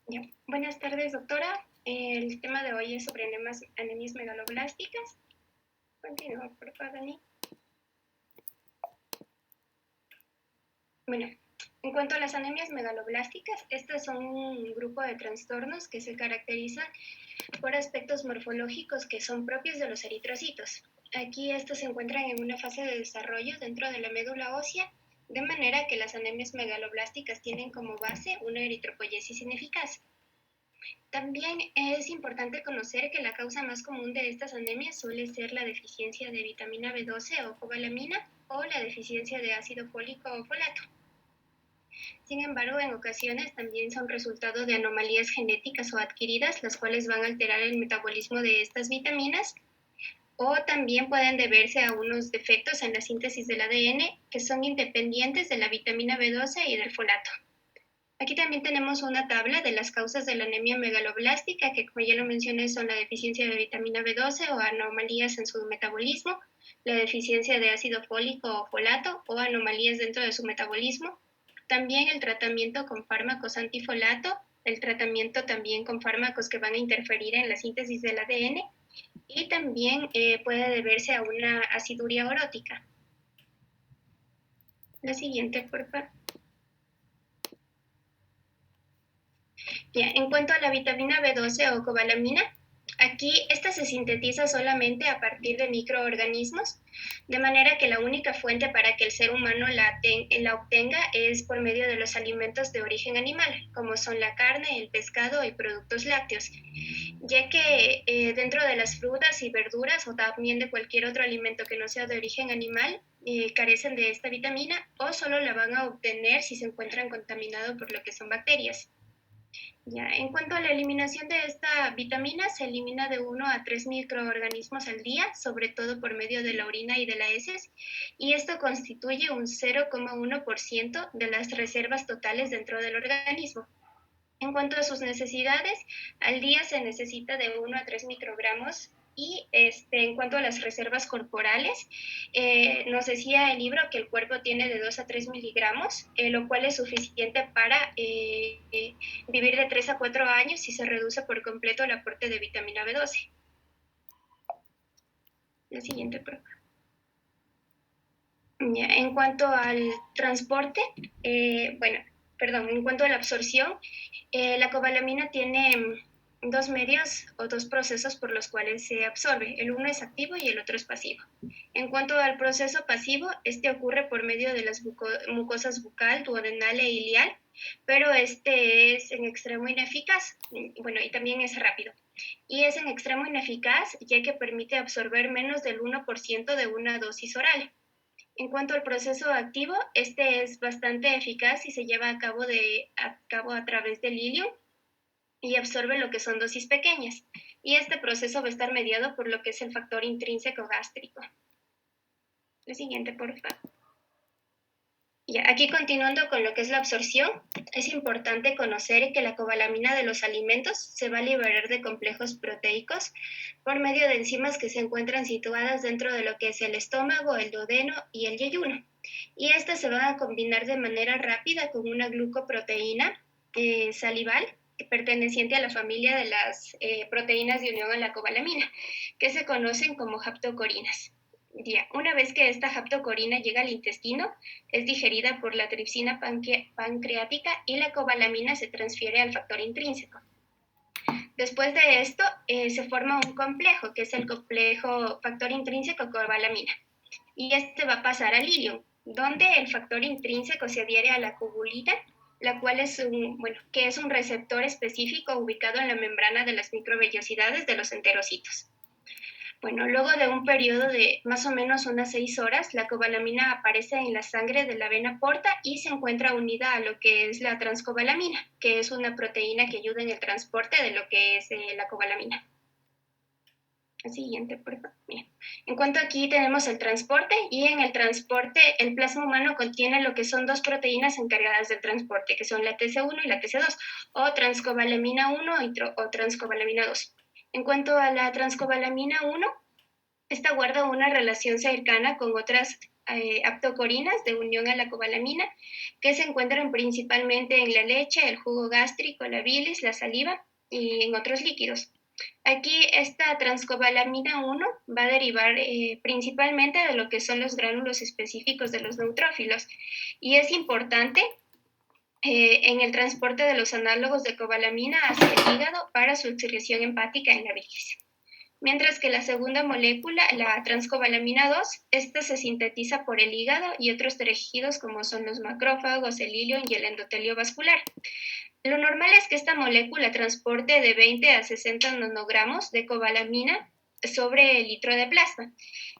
Ya. Buenas tardes, doctora. El tema de hoy es sobre anemias megaloblásticas. Continúa, por favor, Dani. Bueno, en cuanto a las anemias megaloblásticas, estas son un grupo de trastornos que se caracterizan por aspectos morfológicos que son propios de los eritrocitos. Aquí estos se encuentran en una fase de desarrollo dentro de la médula ósea, de manera que las anemias megaloblásticas tienen como base una eritropoyesis ineficaz. También es importante conocer que la causa más común de estas anemias suele ser la deficiencia de vitamina B12 o cobalamina o la deficiencia de ácido fólico o folato. Sin embargo, en ocasiones también son resultado de anomalías genéticas o adquiridas, las cuales van a alterar el metabolismo de estas vitaminas, o también pueden deberse a unos defectos en la síntesis del ADN que son independientes de la vitamina B12 y del folato. Aquí también tenemos una tabla de las causas de la anemia megaloblástica, que como ya lo mencioné son la deficiencia de vitamina B12 o anomalías en su metabolismo, la deficiencia de ácido fólico o folato o anomalías dentro de su metabolismo. También el tratamiento con fármacos antifolato, el tratamiento también con fármacos que van a interferir en la síntesis del ADN y también puede deberse a una aciduria orótica. La siguiente, por favor. Bien, en cuanto a la vitamina B12 o cobalamina, aquí esta se sintetiza solamente a partir de microorganismos, de manera que la única fuente para que el ser humano la obtenga es por medio de los alimentos de origen animal, como son la carne, el pescado y productos lácteos, ya que dentro de las frutas y verduras o también de cualquier otro alimento que no sea de origen animal, carecen de esta vitamina o solo la van a obtener si se encuentran contaminados por lo que son bacterias. Ya, en cuanto a la eliminación de esta vitamina, se elimina de 1 a 3 microorganismos al día, sobre todo por medio de la orina y de las heces, y esto constituye un 0,1% de las reservas totales dentro del organismo. En cuanto a sus necesidades, al día se necesita de 1 a 3 microgramos y en cuanto a las reservas corporales, nos decía el libro que el cuerpo tiene de 2 a 3 miligramos, lo cual es suficiente para vivir de 3 a 4 años si se reduce por completo el aporte de vitamina B12. La siguiente, por favor. Ya, en cuanto al transporte, en cuanto a la absorción, la cobalamina tiene dos medios o dos procesos por los cuales se absorbe. El uno es activo y el otro es pasivo. En cuanto al proceso pasivo, este ocurre por medio de las mucosas bucal, duodenal e ileal, pero este es en extremo ineficaz, y también es rápido. Y es en extremo ineficaz ya que permite absorber menos del 1% de una dosis oral. En cuanto al proceso activo, este es bastante eficaz y se lleva a cabo a través del ilium y absorbe lo que son dosis pequeñas. Y este proceso va a estar mediado por lo que es el factor intrínseco gástrico. La siguiente, por favor. Ya, aquí continuando con lo que es la absorción, es importante conocer que la cobalamina de los alimentos se va a liberar de complejos proteicos por medio de enzimas que se encuentran situadas dentro de lo que es el estómago, el duodeno y el yeyuno. Y estas se van a combinar de manera rápida con una glucoproteína salival perteneciente a la familia de las proteínas de unión a la cobalamina, que se conocen como haptocorinas. Ya, una vez que esta haptocorina llega al intestino, es digerida por la tripsina pancreática y la cobalamina se transfiere al factor intrínseco. Después de esto, se forma un complejo, que es el complejo factor intrínseco cobalamina. Y este va a pasar al ilium, donde el factor intrínseco se adhiere a la cubulina, la cual es que es un receptor específico ubicado en la membrana de las microvellosidades de los enterocitos. Bueno, luego de un periodo de más o menos unas 6 horas, la cobalamina aparece en la sangre de la vena porta y se encuentra unida a lo que es la transcobalamina, que es una proteína que ayuda en el transporte de lo que es la cobalamina. El siguiente, por favor. Bien. En cuanto aquí tenemos el transporte, y en el transporte el plasma humano contiene lo que son dos proteínas encargadas del transporte, que son la TC1 y la TC2, o transcobalamina 1 o transcobalamina 2. En cuanto a la transcobalamina 1, esta guarda una relación cercana con otras aptocorinas de unión a la cobalamina, que se encuentran principalmente en la leche, el jugo gástrico, la bilis, la saliva y en otros líquidos. Aquí esta transcobalamina 1 va a derivar principalmente de lo que son los gránulos específicos de los neutrófilos y es importante en el transporte de los análogos de cobalamina hacia el hígado para su excreción hepática en la bilis. Mientras que la segunda molécula, la transcobalamina 2, esta se sintetiza por el hígado y otros tejidos como son los macrófagos, el hilio y el endotelio vascular. Lo normal es que esta molécula transporte de 20 a 60 nanogramos de cobalamina sobre el litro de plasma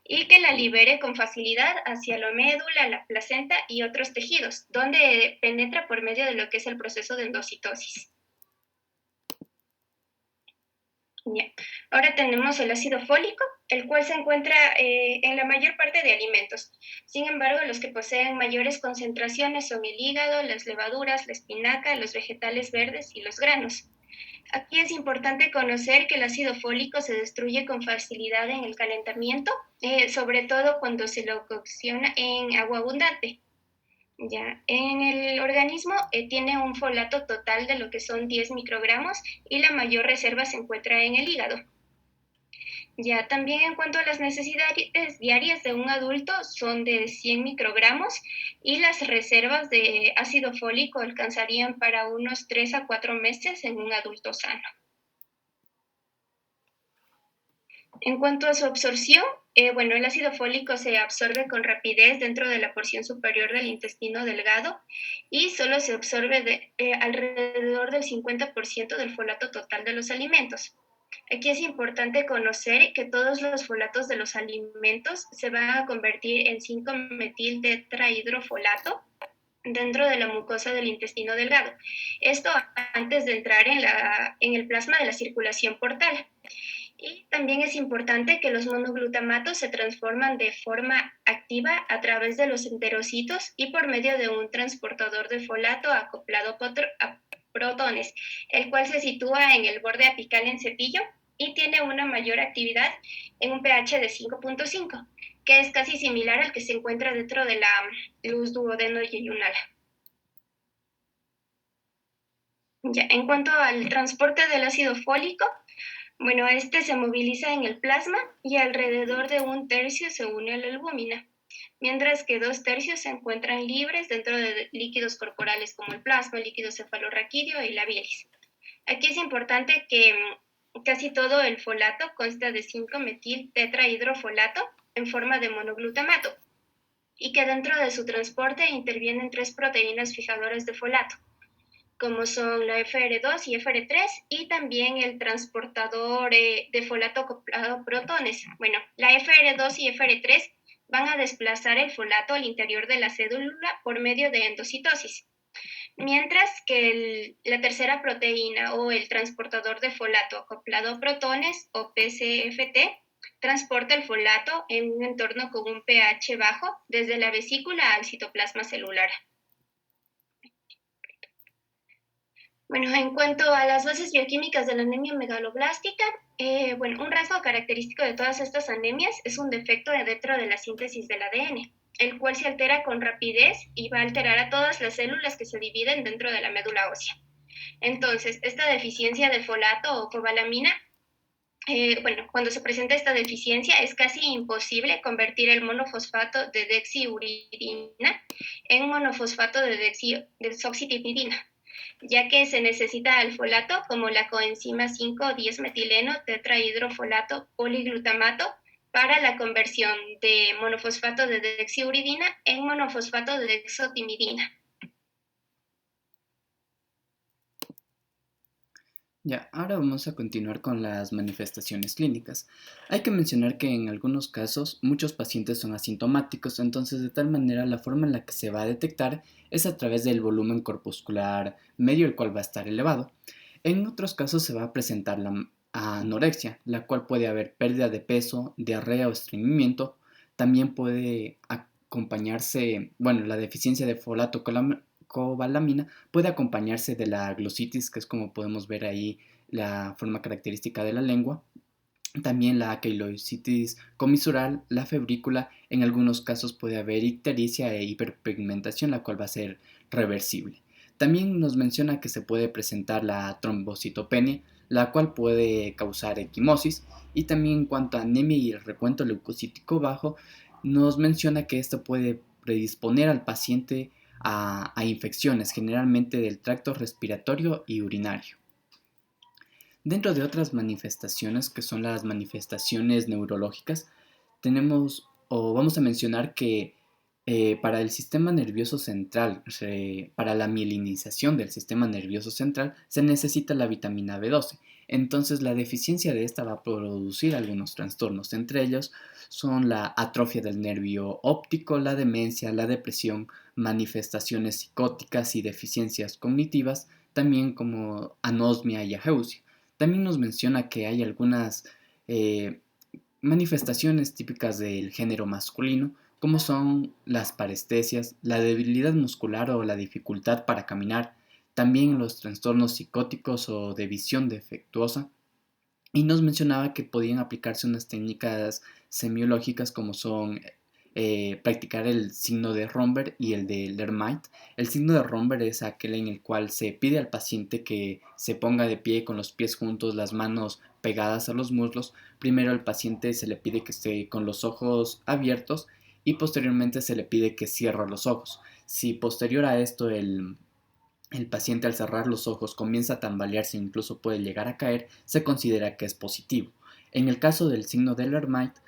y que la libere con facilidad hacia la médula, la placenta y otros tejidos, donde penetra por medio de lo que es el proceso de endocitosis. Bien. Ahora tenemos el ácido fólico, el cual se encuentra en la mayor parte de alimentos. Sin embargo, los que poseen mayores concentraciones son el hígado, las levaduras, la espinaca, los vegetales verdes y los granos. Aquí es importante conocer que el ácido fólico se destruye con facilidad en el calentamiento, sobre todo cuando se lo cocciona en agua abundante. Ya, en el organismo tiene un folato total de lo que son 10 microgramos y la mayor reserva se encuentra en el hígado. Ya, también en cuanto a las necesidades diarias de un adulto son de 100 microgramos y las reservas de ácido fólico alcanzarían para unos 3 a 4 meses en un adulto sano. En cuanto a su absorción, el ácido fólico se absorbe con rapidez dentro de la porción superior del intestino delgado y solo se absorbe alrededor del 50% del folato total de los alimentos. Aquí es importante conocer que todos los folatos de los alimentos se van a convertir en 5-metil tetrahidrofolato dentro de la mucosa del intestino delgado. Esto antes de entrar en el plasma de la circulación portal. Y también es importante que los monoglutamatos se transforman de forma activa a través de los enterocitos y por medio de un transportador de folato acoplado a protones, el cual se sitúa en el borde apical en cepillo y tiene una mayor actividad en un pH de 5.5, que es casi similar al que se encuentra dentro de la luz duodeno-yeyunal. Ya, en cuanto al transporte del ácido fólico, este se moviliza en el plasma y alrededor de 1/3 se une a la albúmina, mientras que 2/3 se encuentran libres dentro de líquidos corporales como el plasma, el líquido cefalorraquídeo y la bilis. Aquí es importante que casi todo el folato consta de 5-metil tetrahidrofolato en forma de monoglutamato y que dentro de su transporte intervienen 3 proteínas fijadoras de folato, como son la FR2 y FR3, y también el transportador de folato acoplado a protones. La FR2 y FR3 van a desplazar el folato al interior de la célula por medio de endocitosis, mientras que la tercera proteína o el transportador de folato acoplado a protones o PCFT transporta el folato en un entorno con un pH bajo desde la vesícula al citoplasma celular. En cuanto a las bases bioquímicas de la anemia megaloblástica, un rasgo característico de todas estas anemias es un defecto dentro de la síntesis del ADN, el cual se altera con rapidez y va a alterar a todas las células que se dividen dentro de la médula ósea. Entonces, esta deficiencia de folato o cobalamina, cuando se presenta esta deficiencia es casi imposible convertir el monofosfato de dexiuridina en monofosfato de desoxitimidina, ya que se necesita el folato como la coenzima 5,10-metileno tetrahidrofolato poliglutamato para la conversión de monofosfato de dexiuridina en monofosfato de dexotimidina. Ya, ahora vamos a continuar con las manifestaciones clínicas. Hay que mencionar que en algunos casos muchos pacientes son asintomáticos, entonces de tal manera la forma en la que se va a detectar es a través del volumen corpuscular medio, el cual va a estar elevado. En otros casos se va a presentar la anorexia, la cual puede haber pérdida de peso, diarrea o estreñimiento. También puede acompañarse, la deficiencia de folato cobalamina puede acompañarse de la glositis, que es como podemos ver ahí la forma característica de la lengua. también la quilositis comisural, la febrícula, en algunos casos puede haber ictericia e hiperpigmentación, la cual va a ser reversible. También nos menciona que se puede presentar la trombocitopenia, la cual puede causar equimosis, y también en cuanto a anemia y el recuento leucocítico bajo, nos menciona que esto puede predisponer al paciente a infecciones, generalmente del tracto respiratorio y urinario. Dentro de otras manifestaciones, que son las manifestaciones neurológicas, tenemos o vamos a mencionar que para el sistema nervioso central, para la mielinización del sistema nervioso central, se necesita la vitamina B12. Entonces, la deficiencia de esta va a producir algunos trastornos. Entre ellos son la atrofia del nervio óptico, la demencia, la depresión, manifestaciones psicóticas y deficiencias cognitivas, también como anosmia y ageusia. También nos menciona que hay algunas eh, manifestaciones típicas del género masculino, como son las parestesias, la debilidad muscular o la dificultad para caminar, también los trastornos psicóticos o de visión defectuosa, y nos mencionaba que podían aplicarse unas técnicas semiológicas como son practicar el signo de Romberg y el de Lermite. El signo de Romberg es aquel en el cual se pide al paciente que se ponga de pie con los pies juntos, las manos pegadas a los muslos. Primero al paciente se le pide que esté con los ojos abiertos y posteriormente se le pide que cierre los ojos. Si posterior a esto el paciente al cerrar los ojos comienza a tambalearse e incluso puede llegar a caer, se considera que es positivo. En el caso del signo de Lermite,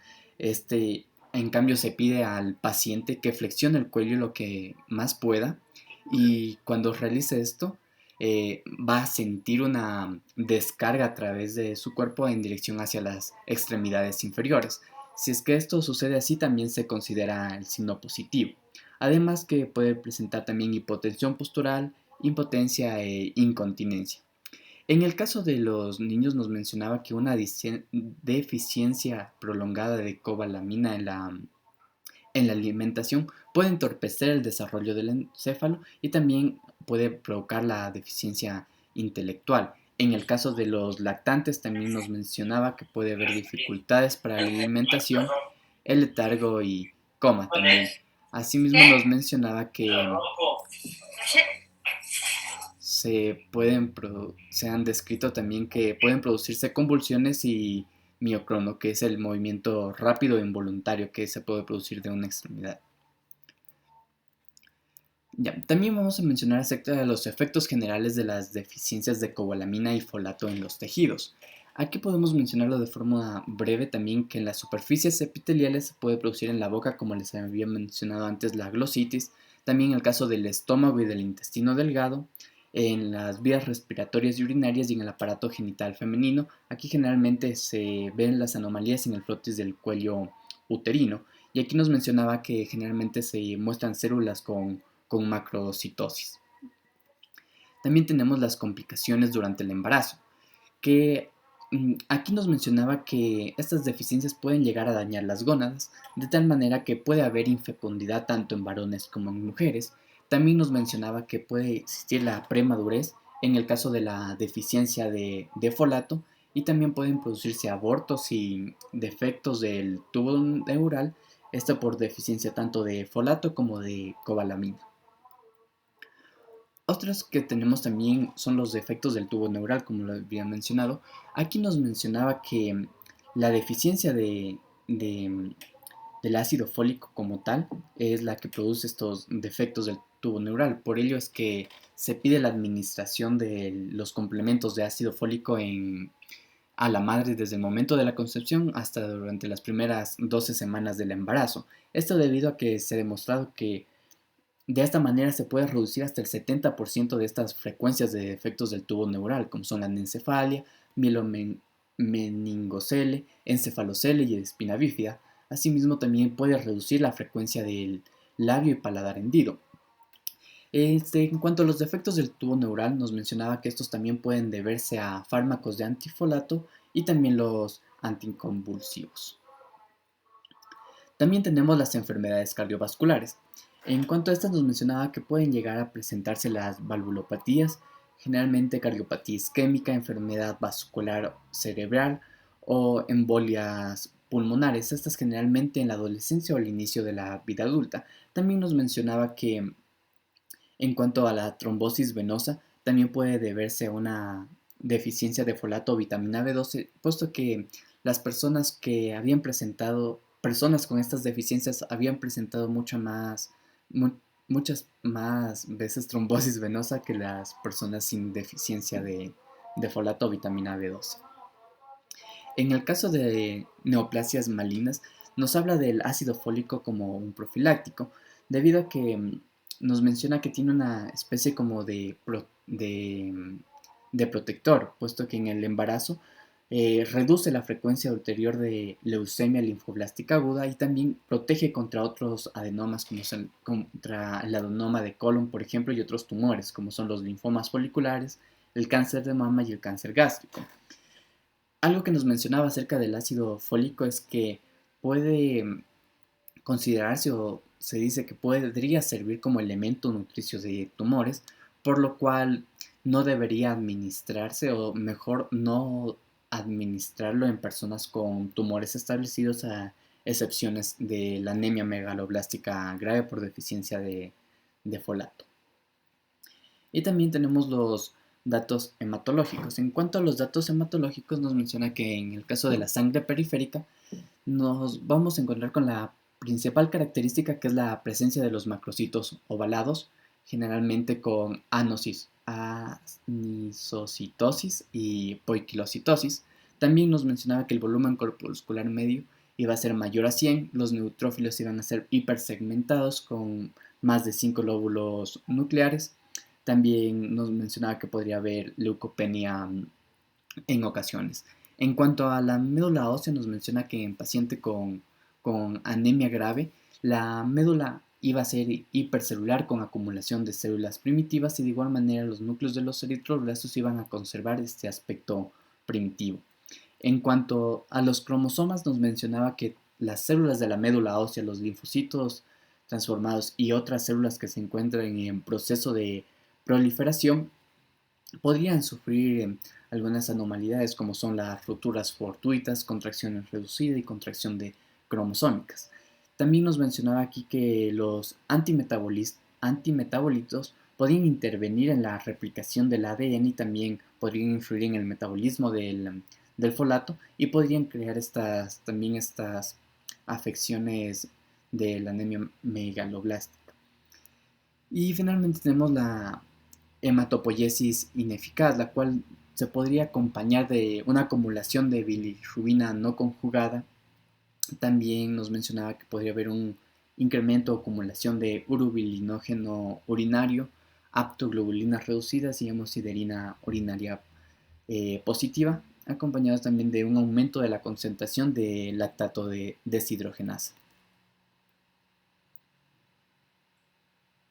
en cambio se pide al paciente que flexione el cuello lo que más pueda y cuando realice esto va a sentir una descarga a través de su cuerpo en dirección hacia las extremidades inferiores. Si es que esto sucede así, también se considera el signo positivo. Además que puede presentar también hipotensión postural, impotencia e incontinencia. En el caso de los niños nos mencionaba que una deficiencia prolongada de cobalamina en la alimentación puede entorpecer el desarrollo del encéfalo y también puede provocar la deficiencia intelectual. En el caso de los lactantes también nos mencionaba que puede haber dificultades para la alimentación, el letargo y coma también. Asimismo nos mencionaba que se han descrito también que pueden producirse convulsiones y miocrono, que es el movimiento rápido e involuntario que se puede producir de una extremidad. Ya, también vamos a mencionar acerca de los efectos generales de las deficiencias de cobalamina y folato en los tejidos. Aquí podemos mencionarlo de forma breve también que en las superficies epiteliales se puede producir en la boca, como les había mencionado antes, la glositis, también en el caso del estómago y del intestino delgado, en las vías respiratorias y urinarias y en el aparato genital femenino. Aquí generalmente se ven las anomalías en el frotis del cuello uterino y aquí nos mencionaba que generalmente se muestran células con macrocitosis. También tenemos las complicaciones durante el embarazo, que aquí nos mencionaba que estas deficiencias pueden llegar a dañar las gónadas, de tal manera que puede haber infecundidad tanto en varones como en mujeres. También nos mencionaba que puede existir la premadurez en el caso de la deficiencia de folato y también pueden producirse abortos y defectos del tubo neural, esto por deficiencia tanto de folato como de cobalamina. Otros que tenemos también son los defectos del tubo neural, como lo había mencionado. Aquí nos mencionaba que la deficiencia del ácido fólico como tal es la que produce estos defectos del tubo neural. Por ello es que se pide la administración de los complementos de ácido fólico a la madre desde el momento de la concepción hasta durante las primeras 12 semanas del embarazo. Esto debido a que se ha demostrado que de esta manera se puede reducir hasta el 70% de estas frecuencias de defectos del tubo neural, como son la anencefalia, mielomeningocele, encefalocele y espina bífida. Asimismo, también puede reducir la frecuencia del labio y paladar hendido. En cuanto a los defectos del tubo neural, nos mencionaba que estos también pueden deberse a fármacos de antifolato y también los anticonvulsivos. También tenemos las enfermedades cardiovasculares. En cuanto a estas nos mencionaba que pueden llegar a presentarse las valvulopatías, generalmente cardiopatía isquémica, enfermedad vascular cerebral o embolias pulmonares, estas generalmente en la adolescencia o al inicio de la vida adulta. También nos mencionaba que en cuanto a la trombosis venosa, también puede deberse a una deficiencia de folato o vitamina B12, puesto que las personas que habían presentado, personas con estas deficiencias habían presentado mu- muchas más veces trombosis venosa que las personas sin deficiencia de folato o vitamina B12. En el caso de neoplasias malignas, nos habla del ácido fólico como un profiláctico, debido a que nos menciona que tiene una especie como de protector, puesto que en el embarazo reduce la frecuencia ulterior de leucemia linfoblástica aguda y también protege contra otros adenomas, como son contra el adenoma de colon, por ejemplo, y otros tumores, como son los linfomas foliculares, el cáncer de mama y el cáncer gástrico. Algo que nos mencionaba acerca del ácido fólico es que puede considerarse o se dice que podría servir como elemento nutricio de tumores, por lo cual no debería administrarse o mejor no administrarlo en personas con tumores establecidos a excepciones de la anemia megaloblástica grave por deficiencia de folato. Y también tenemos los datos hematológicos. En cuanto a los datos hematológicos, nos menciona que en el caso de la sangre periférica, nos vamos a encontrar con la principal característica que es la presencia de los macrocitos ovalados, generalmente con anisocitosis y poiquilocitosis. También nos mencionaba que el volumen corpuscular medio iba a ser mayor a 100, los neutrófilos iban a ser hipersegmentados con más de 5 lóbulos nucleares. También nos mencionaba que podría haber leucopenia en ocasiones. En cuanto a la médula ósea, nos menciona que en paciente con anemia grave, la médula iba a ser hipercelular con acumulación de células primitivas y de igual manera los núcleos de los eritroblastos iban a conservar este aspecto primitivo. En cuanto a los cromosomas, nos mencionaba que las células de la médula ósea, los linfocitos transformados y otras células que se encuentran en proceso de proliferación podrían sufrir algunas anomalías como son las rupturas fortuitas, contracciones reducidas y contracción de cromosómicas. También nos mencionaba aquí que los antimetabolitos podían intervenir en la replicación del ADN y también podrían influir en el metabolismo del folato y podrían crear también estas afecciones de la anemia megaloblástica. Y finalmente tenemos la hematopoiesis ineficaz, la cual se podría acompañar de una acumulación de bilirrubina no conjugada. También nos mencionaba que podría haber un incremento o acumulación de urobilinógeno urinario, aptoglobulinas reducidas y hemosiderina urinaria positiva, acompañados también de un aumento de la concentración de lactato de deshidrogenasa.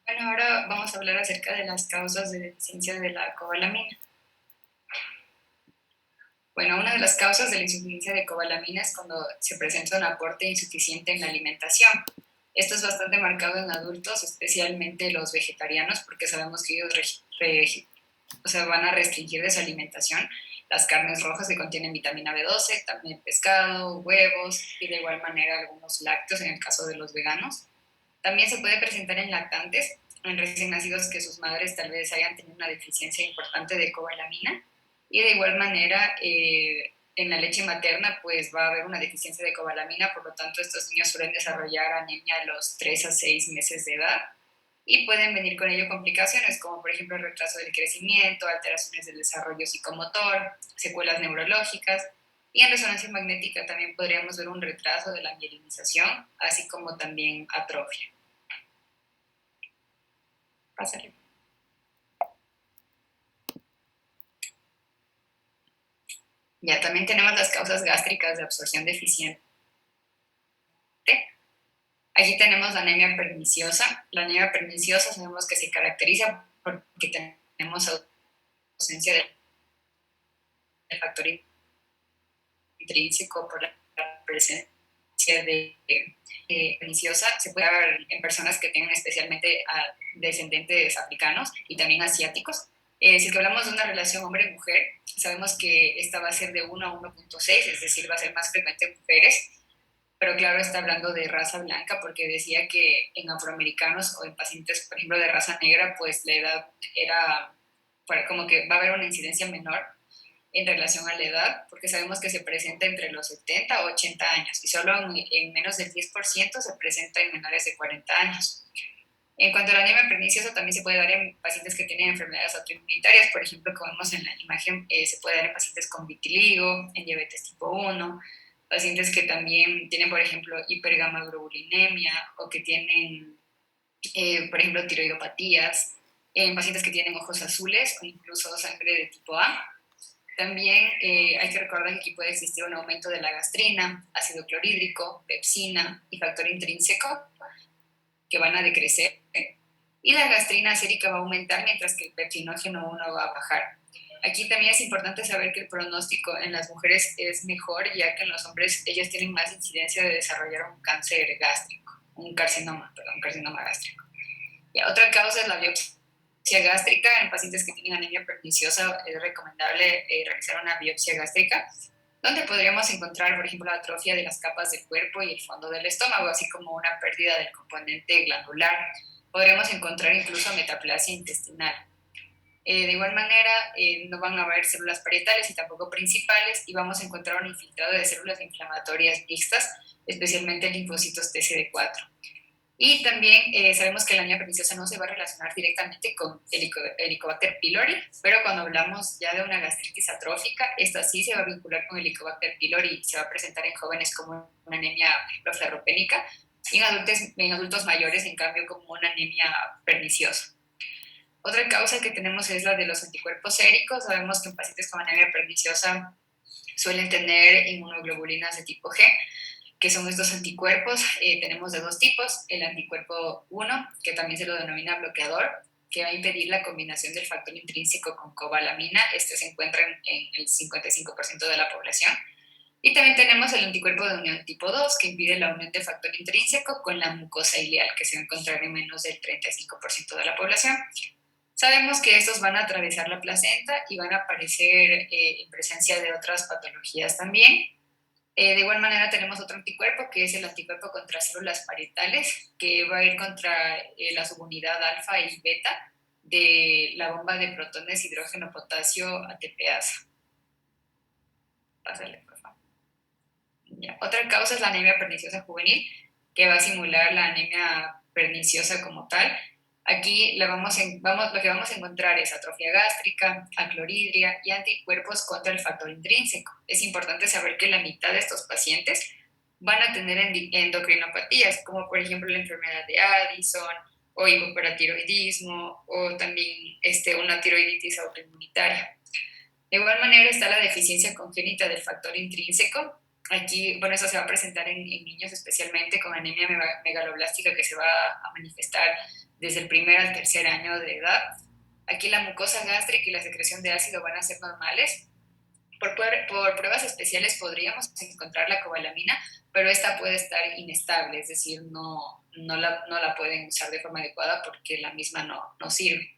Bueno, ahora vamos a hablar acerca de las causas de deficiencia de la cobalamina. Bueno, una de las causas de la insuficiencia de cobalamina es cuando se presenta un aporte insuficiente en la alimentación. Esto es bastante marcado en adultos, especialmente los vegetarianos, porque sabemos que ellos van a restringir de su alimentación las carnes rojas que contienen vitamina B12, también pescado, huevos y de igual manera algunos lácteos en el caso de los veganos. También se puede presentar en lactantes, en recién nacidos que sus madres tal vez hayan tenido una deficiencia importante de cobalamina. Y de igual manera, en la leche materna, pues va a haber una deficiencia de cobalamina, por lo tanto, estos niños suelen desarrollar anemia a los 3 a 6 meses de edad y pueden venir con ello complicaciones como por ejemplo el retraso del crecimiento, alteraciones del desarrollo psicomotor, secuelas neurológicas y en resonancia magnética también podríamos ver un retraso de la mielinización, así como también atrofia. Pásale. Ya también tenemos las causas gástricas de absorción deficiente. Aquí tenemos la anemia perniciosa. La anemia perniciosa sabemos que se caracteriza porque tenemos ausencia del factor intrínseco por la presencia de perniciosa. Se puede ver en personas que tengan especialmente a descendentes africanos y también asiáticos. Si es que hablamos de una relación hombre-mujer, sabemos que esta va a ser de 1 a 1.6, es decir, va a ser más frecuente en mujeres, pero claro, está hablando de raza blanca porque decía que en afroamericanos o en pacientes, por ejemplo, de raza negra, pues la edad era como que va a haber una incidencia menor en relación a la edad, porque sabemos que se presenta entre los 70 o 80 años y solo en menos del 10% se presenta en menores de 40 años. En cuanto a la anemia perniciosa, también se puede dar en pacientes que tienen enfermedades autoinmunitarias, por ejemplo, como vemos en la imagen, se puede dar en pacientes con vitiligo, en diabetes tipo 1, pacientes que también tienen, por ejemplo, hipergamaglobulinemia o que tienen, por ejemplo, tiroidopatías, en pacientes que tienen ojos azules o incluso sangre de tipo A. También hay que recordar que aquí puede existir un aumento de la gastrina, ácido clorhídrico, pepsina y factor intrínseco que van a decrecer. Y la gastrina sérica va a aumentar mientras que el pepsinógeno 1 va a bajar. Aquí también es importante saber que el pronóstico en las mujeres es mejor, ya que en los hombres ellos tienen más incidencia de desarrollar un cáncer gástrico, un carcinoma gástrico. Y otra causa es la biopsia gástrica. En pacientes que tienen anemia perniciosa es recomendable realizar una biopsia gástrica, donde podríamos encontrar, por ejemplo, la atrofia de las capas del cuerpo y el fondo del estómago, así como una pérdida del componente glandular. Podríamos encontrar incluso metaplasia intestinal. De igual manera, no van a haber células parietales y tampoco principales, y vamos a encontrar un infiltrado de células inflamatorias mixtas, especialmente linfocitos TCD4. Y también sabemos que la anemia perniciosa no se va a relacionar directamente con Helicobacter pylori, pero cuando hablamos ya de una gastritis atrófica, esta sí se va a vincular con Helicobacter pylori y se va a presentar en jóvenes como una anemia, por ejemplo, ferropénica, y en adultos mayores, en cambio, como una anemia perniciosa. Otra causa que tenemos es la de los anticuerpos séricos. Sabemos que en pacientes con anemia perniciosa suelen tener inmunoglobulinas de tipo G, que son estos anticuerpos. Tenemos de dos tipos: el anticuerpo 1, que también se lo denomina bloqueador, que va a impedir la combinación del factor intrínseco con cobalamina. Este se encuentra en el 55% de la población. Y también tenemos el anticuerpo de unión tipo 2, que impide la unión del factor intrínseco con la mucosa ileal, que se va a encontrar en menos del 35% de la población. Sabemos que estos van a atravesar la placenta y van a aparecer en presencia de otras patologías también. De igual manera tenemos otro anticuerpo, que es el anticuerpo contra células parietales, que va a ir contra la subunidad alfa y beta de la bomba de protones hidrógeno potasio ATPasa. Pásale, por favor. Ya. Otra causa es la anemia perniciosa juvenil, que va a simular la anemia perniciosa como tal. Aquí lo que vamos a encontrar es atrofia gástrica, aclorhidria y anticuerpos contra el factor intrínseco. Es importante saber que la mitad de estos pacientes van a tener endocrinopatías, como por ejemplo la enfermedad de Addison o hipoparatiroidismo o también una tiroiditis autoinmunitaria. De igual manera está la deficiencia congénita del factor intrínseco. Aquí, bueno, eso se va a presentar en niños especialmente con anemia megaloblástica, que se va a manifestar desde el primer al tercer año de edad. Aquí la mucosa gástrica y la secreción de ácido van a ser normales. Por pruebas especiales podríamos encontrar la cobalamina, pero esta puede estar inestable, es decir, no la pueden usar de forma adecuada porque la misma no sirve.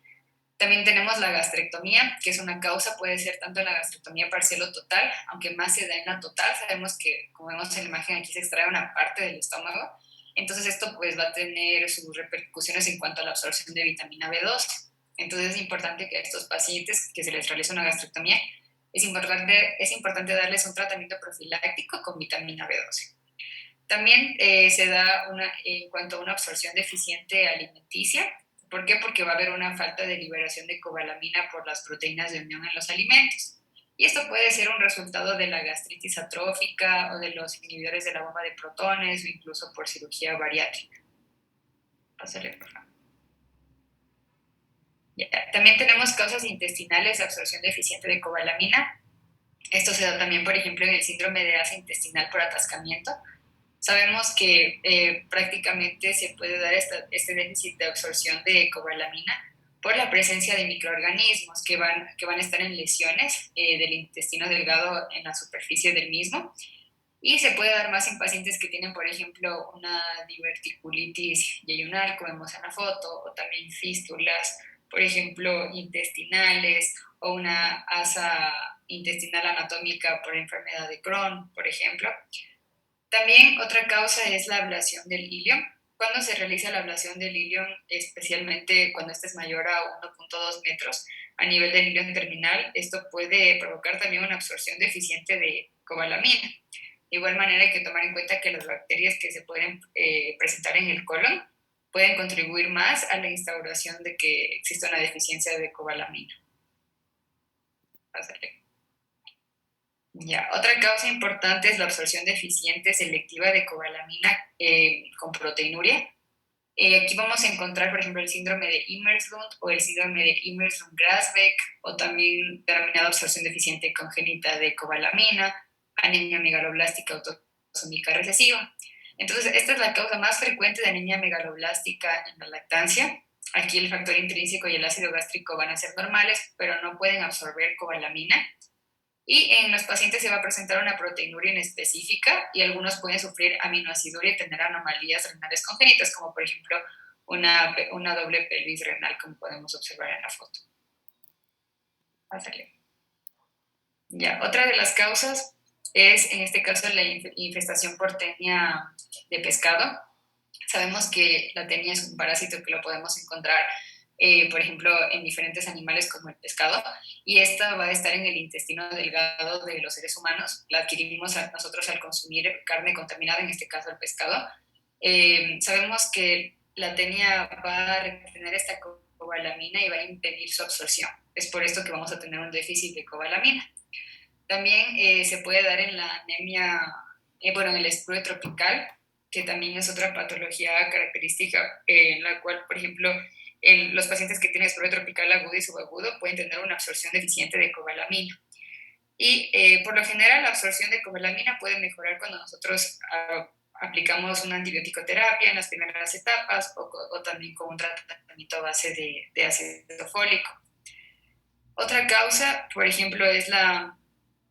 También tenemos la gastrectomía, que es una causa, puede ser tanto la gastrectomía parcial o total, aunque más se da en la total. Sabemos que, como vemos en la imagen, aquí se extrae una parte del estómago, entonces esto pues va a tener sus repercusiones en cuanto a la absorción de vitamina B2. Entonces es importante que a estos pacientes que se les realiza una gastrectomía, es importante darles un tratamiento profiláctico con vitamina B12. También se da en cuanto a una absorción deficiente alimenticia. ¿Por qué? Porque va a haber una falta de liberación de cobalamina por las proteínas de unión en los alimentos. Y esto puede ser un resultado de la gastritis atrófica o de los inhibidores de la bomba de protones o incluso por cirugía bariátrica. Pásale, por favor. Ya. También tenemos causas intestinales de absorción deficiente de cobalamina. Esto se da también, por ejemplo, en el síndrome de asa intestinal por atascamiento. Sabemos que prácticamente se puede dar este déficit de absorción de cobalamina por la presencia de microorganismos que van a estar en lesiones del intestino delgado en la superficie del mismo. Y se puede dar más en pacientes que tienen, por ejemplo, una diverticulitis yeyunal, como vemos en la foto, o también fístulas por ejemplo, intestinales o una asa intestinal anatómica por enfermedad de Crohn, por ejemplo. También otra causa es la ablación del ilion. Cuando se realiza la ablación del ilion, especialmente cuando este es mayor a 1.2 metros a nivel del ilion terminal, esto puede provocar también una absorción deficiente de cobalamina. De igual manera hay que tomar en cuenta que las bacterias que se pueden presentar en el colon pueden contribuir más a la instauración de que exista una deficiencia de cobalamina. Pásale. Ya, otra causa importante es la absorción deficiente selectiva de cobalamina con proteinuria. Aquí vamos a encontrar, por ejemplo, el síndrome de Imerslund o el síndrome de Imerslund-Grasbeck, o también denominada absorción deficiente congénita de cobalamina, anemia megaloblástica autosómica recesiva. Entonces, esta es la causa más frecuente de anemia megaloblástica en la lactancia. Aquí el factor intrínseco y el ácido gástrico van a ser normales, pero no pueden absorber cobalamina. Y en los pacientes se va a presentar una proteinuria inespecífica y algunos pueden sufrir aminoaciduria y tener anomalías renales congénitas, como por ejemplo una doble pelvis renal, como podemos observar en la foto. Pásale. Ya, otra de las causas es, en este caso, la infestación por tenia de pescado. Sabemos que la tenia es un parásito que lo podemos encontrar por ejemplo, en diferentes animales como el pescado, y esta va a estar en el intestino delgado de los seres humanos. La adquirimos nosotros al consumir carne contaminada, en este caso el pescado. Sabemos que la tenia va a retener esta cobalamina y va a impedir su absorción. Es por esto que vamos a tener un déficit de cobalamina. También se puede dar en la anemia, en el escurue tropical, que también es otra patología característica en la cual, por ejemplo, en los pacientes que tienen escurue tropical agudo y subagudo pueden tener una absorción deficiente de cobalamina. Y por lo general la absorción de cobalamina puede mejorar cuando nosotros aplicamos una antibiótico terapia en las primeras etapas o también con un tratamiento a base de ácido fólico. Otra causa, por ejemplo, es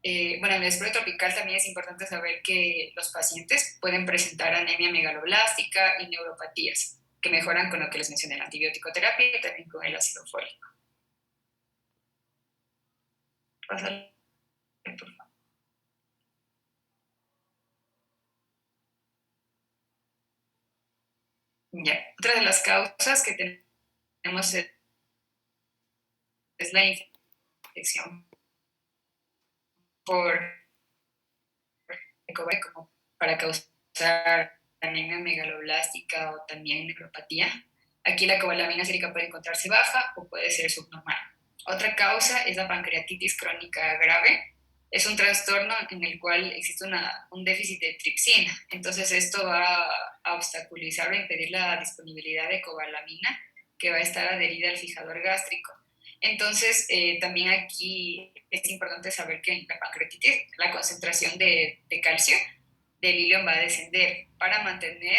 en el escurue tropical también es importante saber que los pacientes pueden presentar anemia megaloblástica y neuropatías, que mejoran con lo que les mencioné, la antibiótico terapia y también con el ácido fólico. Pásale, por favor. Ya. Otra de las causas que tenemos es la infección por COVID, como para causar anemia megaloblástica o también neuropatía. Aquí la cobalamina sérica puede encontrarse baja o puede ser subnormal. Otra causa es la pancreatitis crónica grave. Es un trastorno en el cual existe un déficit de tripsina. Entonces esto va a obstaculizar o impedir la disponibilidad de cobalamina, que va a estar adherida al fijador gástrico. Entonces, también aquí es importante saber que en la pancreatitis la concentración de calcio del ilion va a descender para mantener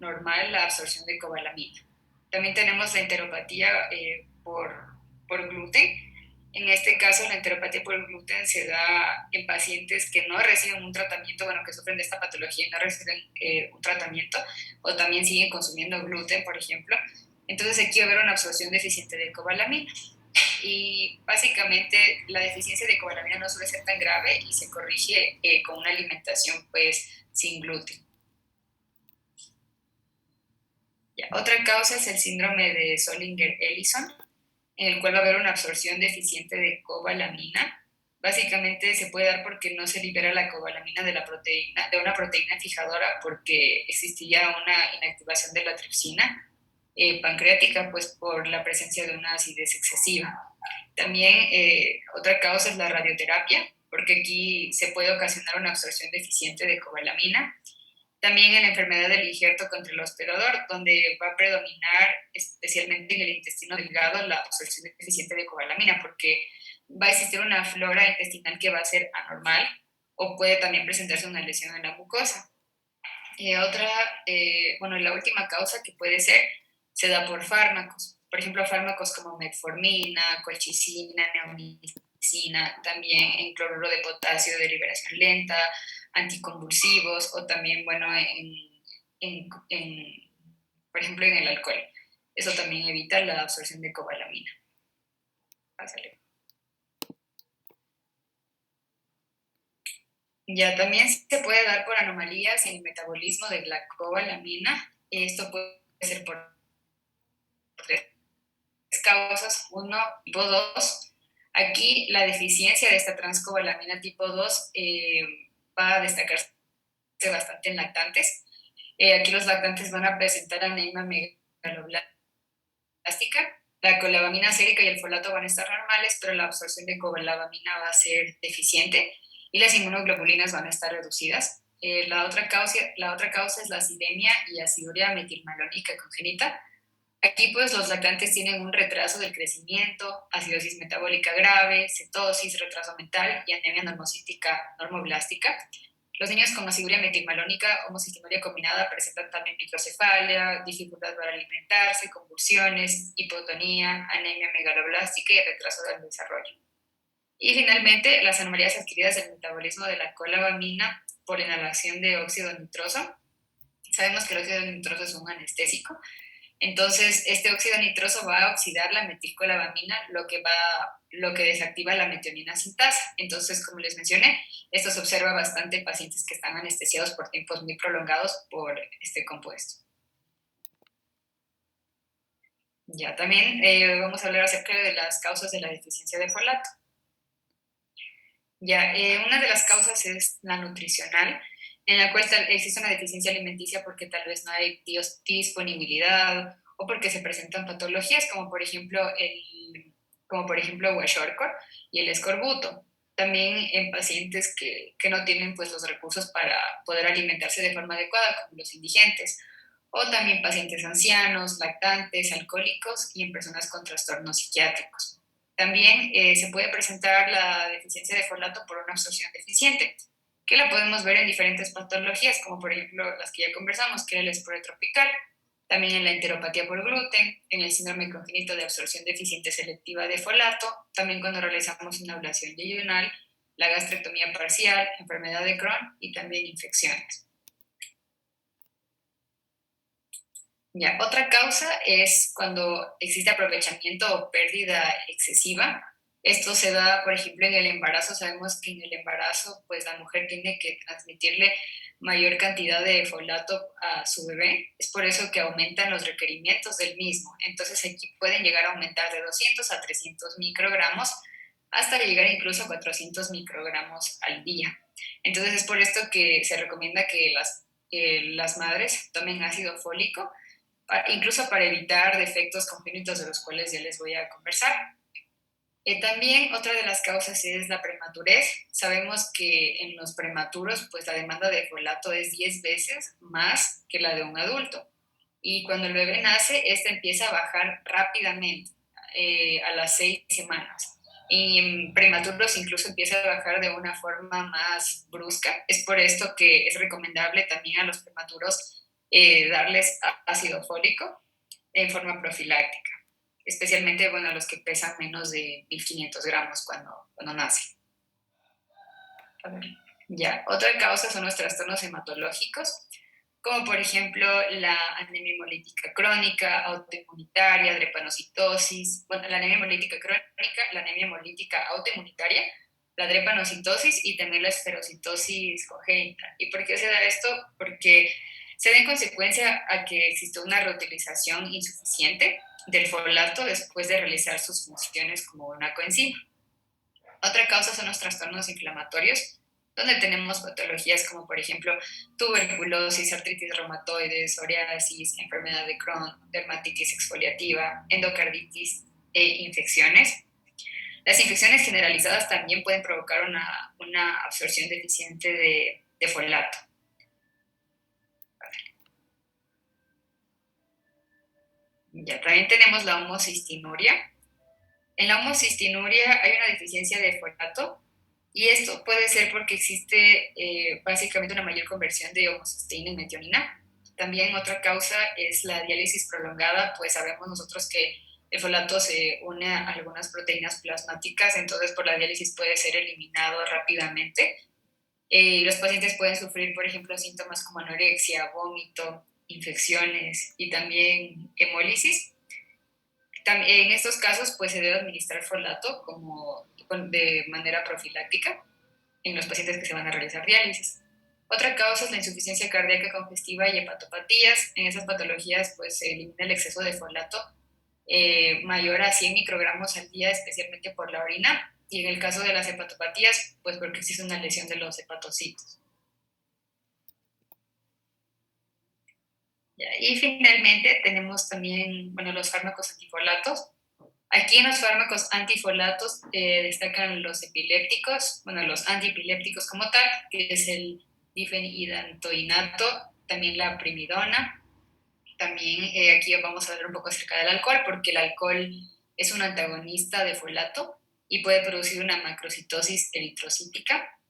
normal la absorción de cobalamina. También tenemos la enteropatía por gluten. En este caso, la enteropatía por gluten se da en pacientes que no reciben un tratamiento, que sufren de esta patología y no reciben un tratamiento, o también siguen consumiendo gluten, por ejemplo. Entonces aquí va a haber una absorción deficiente de cobalamina. Y básicamente la deficiencia de cobalamina no suele ser tan grave y se corrige con una alimentación sin gluten. Ya. Otra causa es el síndrome de Zollinger-Ellison, en el cual va a haber una absorción deficiente de cobalamina. Básicamente se puede dar porque no se libera la cobalamina de una proteína fijadora, porque existía una inactivación de la tripsina pancreática, pues por la presencia de una acidez excesiva. También otra causa es la radioterapia, porque aquí se puede ocasionar una absorción deficiente de cobalamina. También en la enfermedad del injerto contra el hospedador, donde va a predominar especialmente en el intestino delgado la absorción deficiente de cobalamina, porque va a existir una flora intestinal que va a ser anormal o puede también presentarse una lesión en la mucosa. La última causa que puede ser se da por fármacos. Por ejemplo, fármacos como metformina, colchicina, neomicina, también en cloruro de potasio de liberación lenta, anticonvulsivos o también, por ejemplo, en el alcohol. Eso también evita la absorción de cobalamina. Pásale. Ya también se puede dar por anomalías en el metabolismo de la cobalamina. Esto puede ser por tres causas. Uno, tipo 2. Aquí la deficiencia de esta transcobalamina tipo 2 va a destacarse bastante en lactantes. Aquí los lactantes van a presentar anemia megaloblástica. La cobalamina sérica y el folato van a estar normales, pero la absorción de cobalamina va a ser deficiente y las inmunoglobulinas van a estar reducidas. La otra causa es la acidemia y aciduria metilmalónica congénita. Aquí pues los lactantes tienen un retraso del crecimiento, acidosis metabólica grave, cetosis, retraso mental y anemia normocítica normoblástica. Los niños con aciduria metilmalónica o homocistinuria combinada presentan también microcefalia, dificultad para alimentarse, convulsiones, hipotonía, anemia megaloblástica y retraso del desarrollo. Y finalmente, las anomalías adquiridas del metabolismo de la cobalamina por inhalación de óxido nitroso. Sabemos que el óxido nitroso es un anestésico. Entonces, este óxido nitroso va a oxidar la metilcobalamina, lo que desactiva la metionina sintasa. Entonces, como les mencioné, esto se observa bastante en pacientes que están anestesiados por tiempos muy prolongados por este compuesto. Ya, también vamos a hablar acerca de las causas de la deficiencia de folato. Ya, una de las causas es la nutricional, en la cual existe una deficiencia alimenticia porque tal vez no hay disponibilidad o porque se presentan patologías como por ejemplo Kwashiorkor y el escorbuto. También en pacientes que no tienen pues, los recursos para poder alimentarse de forma adecuada, como los indigentes, o también pacientes ancianos, lactantes, alcohólicos y en personas con trastornos psiquiátricos. También se puede presentar la deficiencia de folato por una absorción deficiente, que la podemos ver en diferentes patologías, como por ejemplo las que ya conversamos, que es el esporo tropical, también en la enteropatía por gluten, en el síndrome congénito de absorción deficiente selectiva de folato, también cuando realizamos una ablación yeyunal, la gastrectomía parcial, enfermedad de Crohn y también infecciones. Ya, otra causa es cuando existe aprovechamiento o pérdida excesiva. Esto se da, por ejemplo, en el embarazo. Sabemos que en el embarazo, pues la mujer tiene que transmitirle mayor cantidad de folato a su bebé. Es por eso que aumentan los requerimientos del mismo. Entonces aquí pueden llegar a aumentar de 200 a 300 microgramos hasta llegar incluso a 400 microgramos al día. Entonces es por esto que se recomienda que las madres tomen ácido fólico, incluso para evitar defectos congénitos de los cuales ya les voy a conversar. También otra de las causas es la prematurez. Sabemos que en los prematuros pues la demanda de folato es 10 veces más que la de un adulto. Y cuando el bebé nace, esta empieza a bajar rápidamente a las 6 semanas. Y en prematuros incluso empieza a bajar de una forma más brusca. Es por esto que es recomendable también a los prematuros darles ácido fólico en forma profiláctica, especialmente a los que pesan menos de 1500 gramos cuando nacen. Ya, otra causa son los trastornos hematológicos, como por ejemplo la anemia hemolítica crónica, autoinmunitaria, drepanocitosis, la anemia hemolítica crónica, la anemia hemolítica autoinmunitaria, la drepanocitosis y también la esferocitosis congénita. ¿Y por qué se da esto? Porque se da en consecuencia a que existe una reutilización insuficiente del folato después de realizar sus funciones como una coenzima. Otra causa son los trastornos inflamatorios, donde tenemos patologías como por ejemplo tuberculosis, artritis reumatoide, psoriasis, enfermedad de Crohn, dermatitis exfoliativa, endocarditis e infecciones. Las infecciones generalizadas también pueden provocar una absorción deficiente de folato. Ya, también tenemos la homocistinuria. En la homocistinuria hay una deficiencia de folato y esto puede ser porque existe básicamente una mayor conversión de homocisteína en metionina. También otra causa es la diálisis prolongada, pues sabemos nosotros que el folato se une a algunas proteínas plasmáticas, entonces por la diálisis puede ser eliminado rápidamente. Los pacientes pueden sufrir, por ejemplo, síntomas como anorexia, vómito, infecciones y también hemólisis. En estos casos, pues se debe administrar folato de manera profiláctica en los pacientes que se van a realizar diálisis. Otra causa es la insuficiencia cardíaca congestiva y hepatopatías. En esas patologías, pues se elimina el exceso de folato mayor a 100 microgramos al día, especialmente por la orina. Y en el caso de las hepatopatías, pues porque existe una lesión de los hepatocitos. Y finalmente tenemos también, bueno, los fármacos antifolatos. Aquí en los fármacos antifolatos destacan los epilépticos, bueno, los antiepilépticos como tal, que es el difenidantoinato, también la primidona. También aquí vamos a hablar un poco acerca del alcohol, porque el alcohol es un antagonista de folato y puede producir una macrocitosis eritrocítica.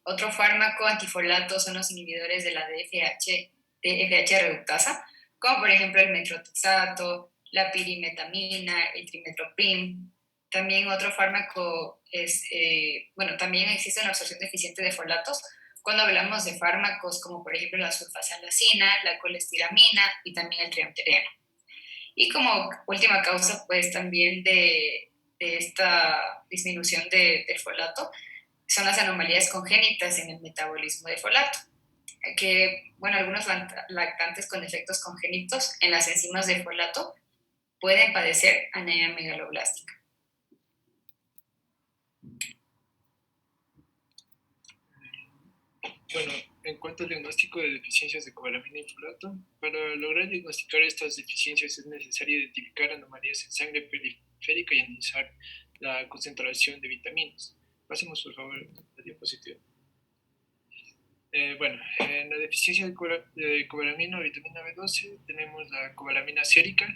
Otro fármaco antifolato son los inhibidores de la DFH reductasa, como por ejemplo el metrotexato, la pirimetamina, el trimethoprim. También otro fármaco es, también existe una absorción deficiente de folatos cuando hablamos de fármacos como por ejemplo la sulfasalacina, la colestiramina y también el triamtereno. Y como última causa, pues también de esta disminución del folato, son las anomalías congénitas en el metabolismo de folato, que, bueno, algunos lactantes con defectos congénitos en las enzimas de folato pueden padecer anemia megaloblástica. Bueno, en cuanto al diagnóstico de deficiencias de cobalamina y folato, para lograr diagnosticar estas deficiencias es necesario identificar anomalías en sangre periférica y analizar la concentración de vitaminas. Pasemos, por favor, a la diapositiva. En la deficiencia de cobalamina o vitamina B12 tenemos la cobalamina sérica.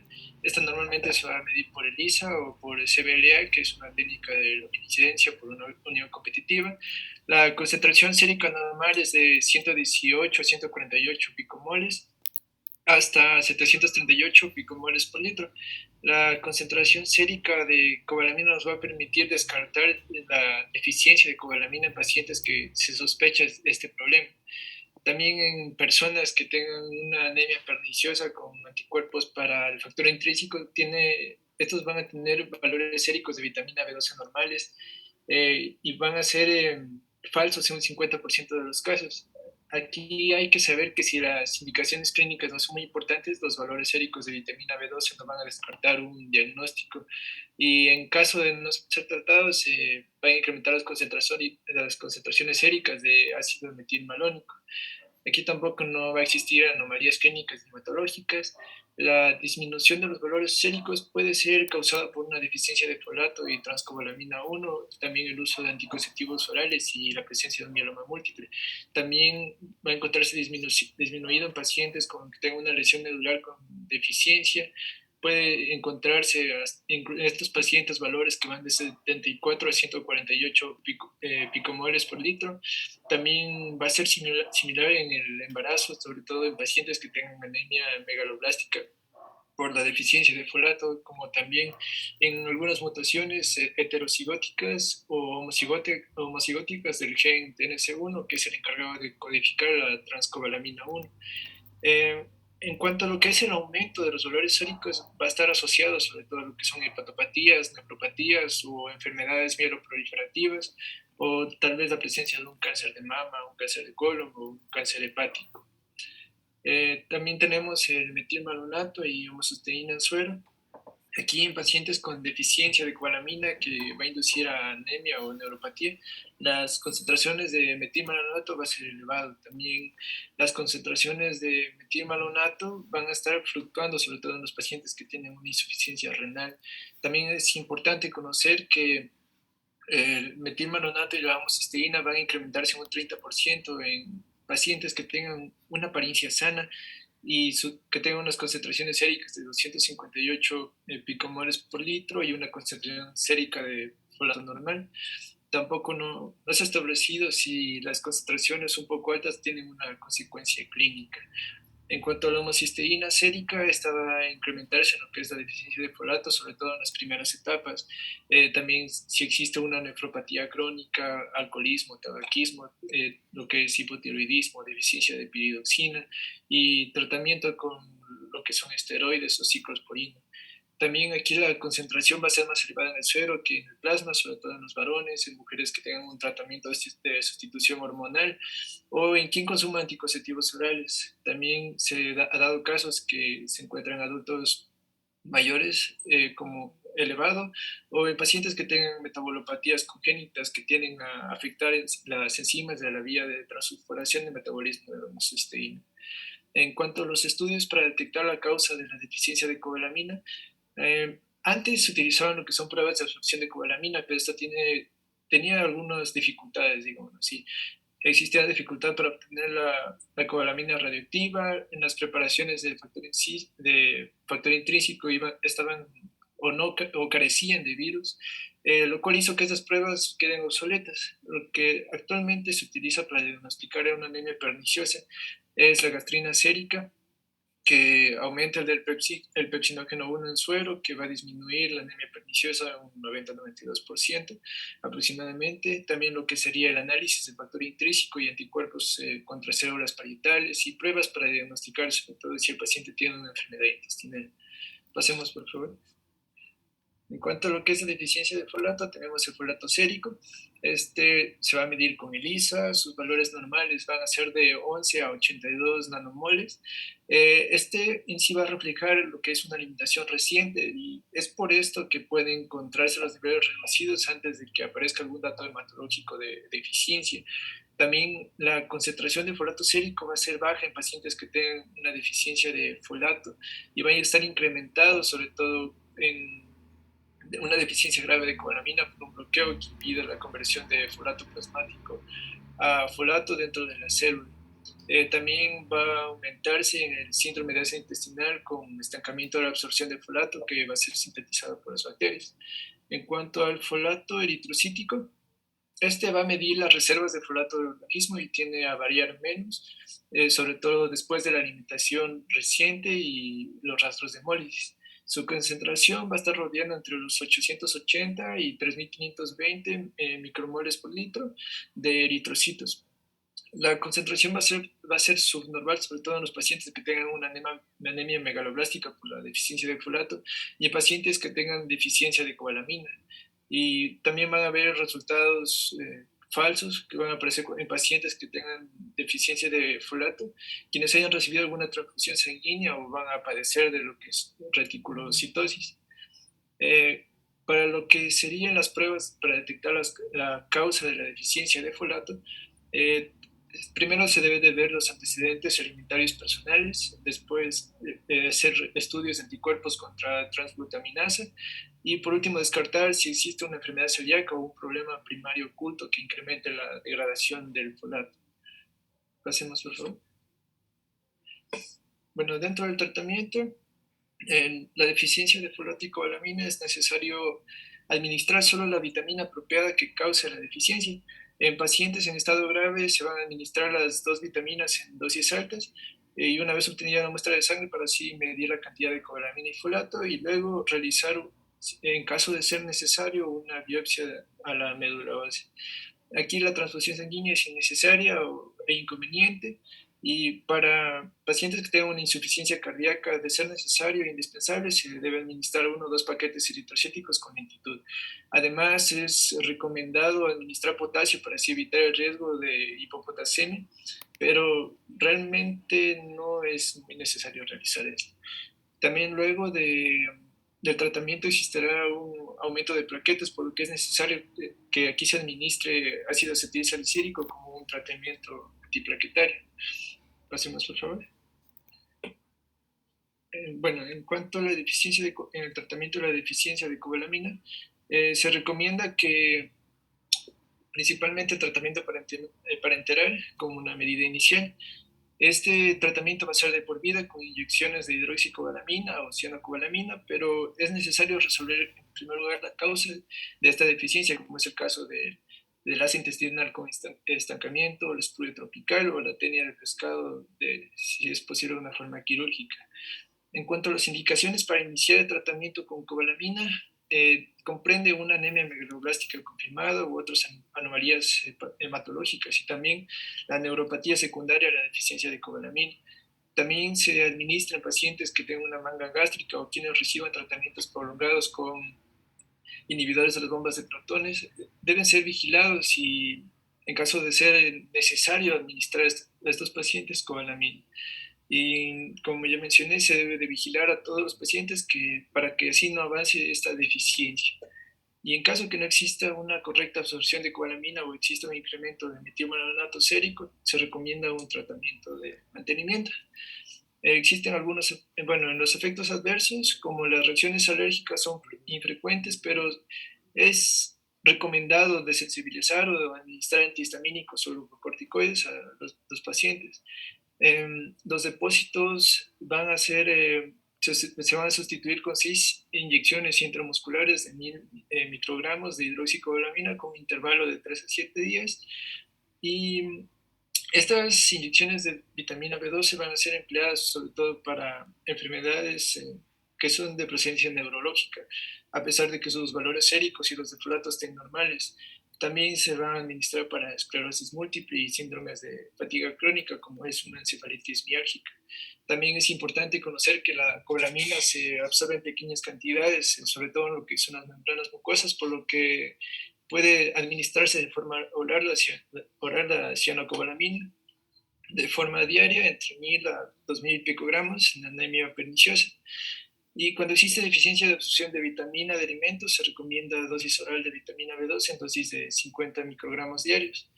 Esta normalmente se va a medir por ELISA o por CBLA, que es una técnica de incidencia por una unión competitiva. La concentración sérica normal es de 118 a 148 picomoles hasta 738 picomoles por litro. La concentración sérica de cobalamina nos va a permitir descartar la deficiencia de cobalamina en pacientes que se sospecha de este problema. También en personas que tengan una anemia perniciosa con anticuerpos para el factor intrínseco, estos van a tener valores séricos de vitamina B12 normales y van a ser falsos en un 50% de los casos. Aquí hay que saber que si las indicaciones clínicas no son muy importantes, los valores séricos de vitamina B12 no van a descartar un diagnóstico y en caso de no ser tratados se van a incrementar las concentraciones séricas de ácido metilmalónico. Aquí tampoco no va a existir anomalías clínicas ni hematológicas. La disminución de los valores séricos puede ser causada por una deficiencia de folato y transcobalamina 1, también el uso de anticonceptivos orales y la presencia de un mieloma múltiple. También va a encontrarse disminuido en pacientes que tengan una lesión medular con deficiencia. Puede encontrarse en estos pacientes valores que van de 74 a 148 picomoles por litro. También va a ser similar en el embarazo, sobre todo en pacientes que tengan anemia megaloblástica por la deficiencia de folato, como también en algunas mutaciones heterocigóticas o homocigóticas del gen TNC1, que es el encargado de codificar la transcobalamina 1. En cuanto a lo que es el aumento de los valores séricos, va a estar asociado sobre todo a lo que son hepatopatías, nefropatías o enfermedades mieloproliferativas, o tal vez la presencia de un cáncer de mama, un cáncer de colon o un cáncer hepático. También tenemos el metilmalonato y homocisteína en suero. Aquí en pacientes con deficiencia de cobalamina que va a inducir a anemia o neuropatía, las concentraciones de metilmalonato va a ser elevado. También las concentraciones de metilmalonato van a estar fluctuando, sobre todo en los pacientes que tienen una insuficiencia renal. También es importante conocer que el metilmalonato y la homocisteína van a incrementarse un 30% en pacientes que tengan una apariencia sana y que tengan unas concentraciones séricas de 258 picomoles por litro y una concentración sérica de folato normal. Tampoco no se ha establecido si las concentraciones un poco altas tienen una consecuencia clínica. En cuanto a la homocisteína sérica, esta va a incrementarse en lo que es la deficiencia de folato, sobre todo en las primeras etapas. También si existe una nefropatía crónica, alcoholismo, tabaquismo, lo que es hipotiroidismo, deficiencia de piridoxina y tratamiento con lo que son esteroides o ciclosporina. También aquí la concentración va a ser más elevada en el suero que en el plasma, sobre todo en los varones, en mujeres que tengan un tratamiento de sustitución hormonal o en quien consuma anticonceptivos orales. También ha dado casos que se encuentran adultos mayores como elevado o en pacientes que tengan metabolopatías congénitas que tienden a afectar las enzimas de la vía de transfosforación de metabolismo de la homocisteína. En cuanto a los estudios para detectar la causa de la deficiencia de cobalamina, antes se utilizaban lo que son pruebas de absorción de cobalamina, pero esta tenía algunas dificultades, digamos así. Existía dificultad para obtener la cobalamina radioactiva, en las preparaciones de factor intrínseco estaban o no o carecían de virus, lo cual hizo que estas pruebas queden obsoletas. Lo que actualmente se utiliza para diagnosticar una anemia perniciosa es la gastrina sérica, que aumenta el pepsinógeno 1 en suero, que va a disminuir la anemia perniciosa un 90-92% aproximadamente. También lo que sería el análisis de factor intrínseco y anticuerpos contra células parietales y pruebas para diagnosticar sobre todo si el paciente tiene una enfermedad intestinal. Pasemos, por favor. En cuanto a lo que es la deficiencia de folato, tenemos el folato sérico. Este se va a medir con ELISA, sus valores normales van a ser de 11 a 82 nanomoles. Este en sí va a reflejar lo que es una limitación reciente y es por esto que pueden encontrarse los niveles reducidos antes de que aparezca algún dato hematológico de deficiencia. También la concentración de folato sérico va a ser baja en pacientes que tengan una deficiencia de folato y van a estar incrementados sobre todo en una deficiencia grave de cobalamina por un bloqueo que impide la conversión de folato plasmático a folato dentro de la célula. También va a aumentarse en el síndrome de ácido intestinal con estancamiento de la absorción de folato que va a ser sintetizado por las bacterias. En cuanto al folato eritrocítico, este va a medir las reservas de folato del organismo y tiende a variar menos, sobre todo después de la alimentación reciente y los rastros de hemólisis. Su concentración va a estar rodeando entre los 880 y 3520 micromoles por litro de eritrocitos. La concentración va a ser subnormal, sobre todo en los pacientes que tengan una anemia megaloblástica por la deficiencia de folato y en pacientes que tengan deficiencia de cobalamina. Y también van a haber resultados falsos que van a aparecer en pacientes que tengan deficiencia de folato, quienes hayan recibido alguna transfusión sanguínea o van a padecer de lo que es reticulocitosis. Para lo que serían las pruebas para detectar la causa de la deficiencia de folato, primero se debe de ver los antecedentes alimentarios personales, después hacer estudios de anticuerpos contra transglutaminasa y por último descartar si existe una enfermedad celíaca o un problema primario oculto que incremente la degradación del folato. Pasemos, por favor. Bueno, dentro del tratamiento, en la deficiencia de folato y cobalamina es necesario administrar solo la vitamina apropiada que cause la deficiencia. En pacientes en estado grave se van a administrar las dos vitaminas en dosis altas y una vez obtenida una muestra de sangre para así medir la cantidad de cobalamina y folato y luego realizar, en caso de ser necesario, una biopsia a la médula ósea. Aquí la transfusión sanguínea es innecesaria e inconveniente y para pacientes que tengan una insuficiencia cardíaca, de ser necesario e indispensable, se debe administrar 1 o 2 paquetes eritrocíticos con lentitud. Además, es recomendado administrar potasio para así evitar el riesgo de hipopotasemia, pero realmente no es muy necesario realizar esto. También luego del tratamiento existirá un aumento de plaquetas, por lo que es necesario que aquí se administre ácido acetilsalicílico como un tratamiento antiplaquetario. Pasemos, por favor. Bueno, en cuanto a la deficiencia en el tratamiento de la deficiencia de cobalamina, se recomienda que principalmente el tratamiento parenteral como una medida inicial. Este tratamiento va a ser de por vida con inyecciones de hidroxicobalamina o cianocobalamina, pero es necesario resolver en primer lugar la causa de esta deficiencia, como es el caso del ácido intestinal con estancamiento, la espruilla tropical o la tenia del pescado, si es posible de una forma quirúrgica. En cuanto a las indicaciones para iniciar el tratamiento con cobalamina, comprende una anemia megaloblástica confirmada u otras anomalías hematológicas y también la neuropatía secundaria a la deficiencia de cobalamina. También se administra en pacientes que tengan una manga gástrica o quienes reciban tratamientos prolongados con inhibidores de las bombas de protones. Deben ser vigilados y, en caso de ser necesario, administrar a estos pacientes cobalamina. Y como ya mencioné, se debe de vigilar a todos los pacientes para que así no avance esta deficiencia. Y en caso que no exista una correcta absorción de cobalamina o exista un incremento de metilmalonate sérico, se recomienda un tratamiento de mantenimiento. Existen algunos, bueno, los efectos adversos, como las reacciones alérgicas, son infrecuentes, pero es recomendado desensibilizar o administrar antihistamínicos o glucocorticoides a los pacientes. Los depósitos van a ser, se van a sustituir con 6 inyecciones intramusculares de 1000 microgramos de hidroxicobalamina con intervalo de 3 a 7 días. Y estas inyecciones de vitamina B12 van a ser empleadas sobre todo para enfermedades que son de presencia neurológica, a pesar de que sus valores séricos y los de folato estén normales. También se van a administrar para esclerosis múltiple y síndromes de fatiga crónica, como es una encefalitis miálgica. También es importante conocer que la cobalamina se absorbe en pequeñas cantidades, sobre todo en lo que son las membranas mucosas, por lo que puede administrarse de forma oral la cianocobalamina de forma diaria entre 1000 a 2000 picogramos en anemia perniciosa. Y cuando existe deficiencia de absorción de vitamina de alimentos, se recomienda dosis oral de vitamina B12 en dosis de 50 microgramos diarios.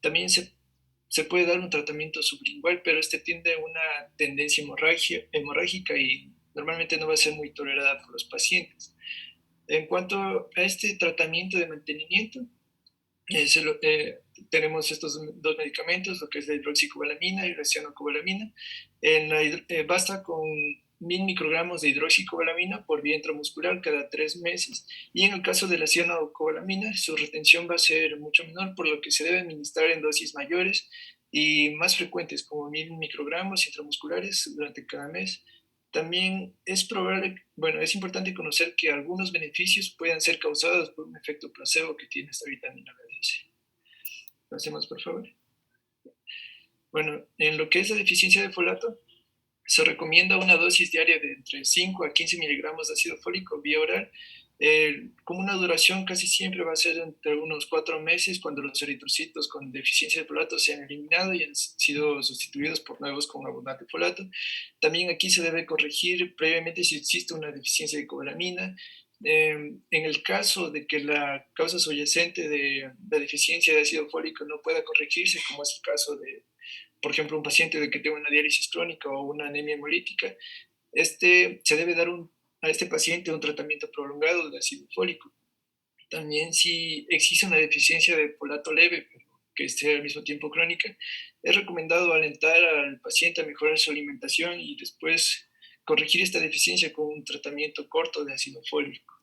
También se puede dar un tratamiento sublingual, pero este tiende a una tendencia hemorrágica y normalmente no va a ser muy tolerada por los pacientes. En cuanto a este tratamiento de mantenimiento, tenemos estos dos medicamentos, lo que es la hidroxicobalamina y la cianocobalamina. Basta con 1000 microgramos de hidroxicobalamina por vía intramuscular cada 3 meses. Y en el caso de la cianocobalamina, su retención va a ser mucho menor, por lo que se debe administrar en dosis mayores y más frecuentes, como 1000 microgramos intramusculares durante cada mes. También es probable, bueno, es importante conocer que algunos beneficios pueden ser causados por un efecto placebo que tiene esta vitamina B12. Pasemos, por favor. Bueno, en lo que es la deficiencia de folato, se recomienda una dosis diaria de entre 5 a 15 miligramos de ácido fólico vía oral, con una duración casi siempre va a ser entre unos 4 meses cuando los eritrocitos con deficiencia de folato se han eliminado y han sido sustituidos por nuevos con abundante folato. También aquí se debe corregir previamente si existe una deficiencia de cobalamina. En el caso de que la causa subyacente de la deficiencia de ácido fólico no pueda corregirse, como es el caso de, por ejemplo, un paciente de que tenga una diálisis crónica o una anemia hemolítica, se debe dar a este paciente un tratamiento prolongado de ácido fólico. También si existe una deficiencia de folato leve, pero que esté al mismo tiempo crónica, es recomendado alentar al paciente a mejorar su alimentación y después corregir esta deficiencia con un tratamiento corto de ácido fólico.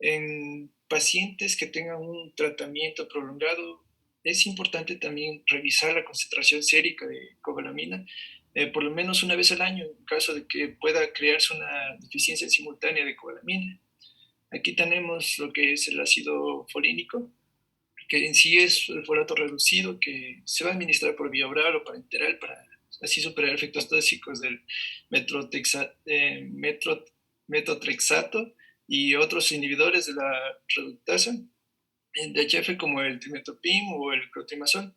En pacientes que tengan un tratamiento prolongado, es importante también revisar la concentración sérica de cobalamina, por lo menos una vez al año, en caso de que pueda crearse una deficiencia simultánea de cobalamina. Aquí tenemos lo que es el ácido folínico, que en sí es el folato reducido, que se va a administrar por vía oral o parenteral para así superar efectos tóxicos del metotrexato y otros inhibidores de la reductasa de HF como el trimetopim o el clotrimazol.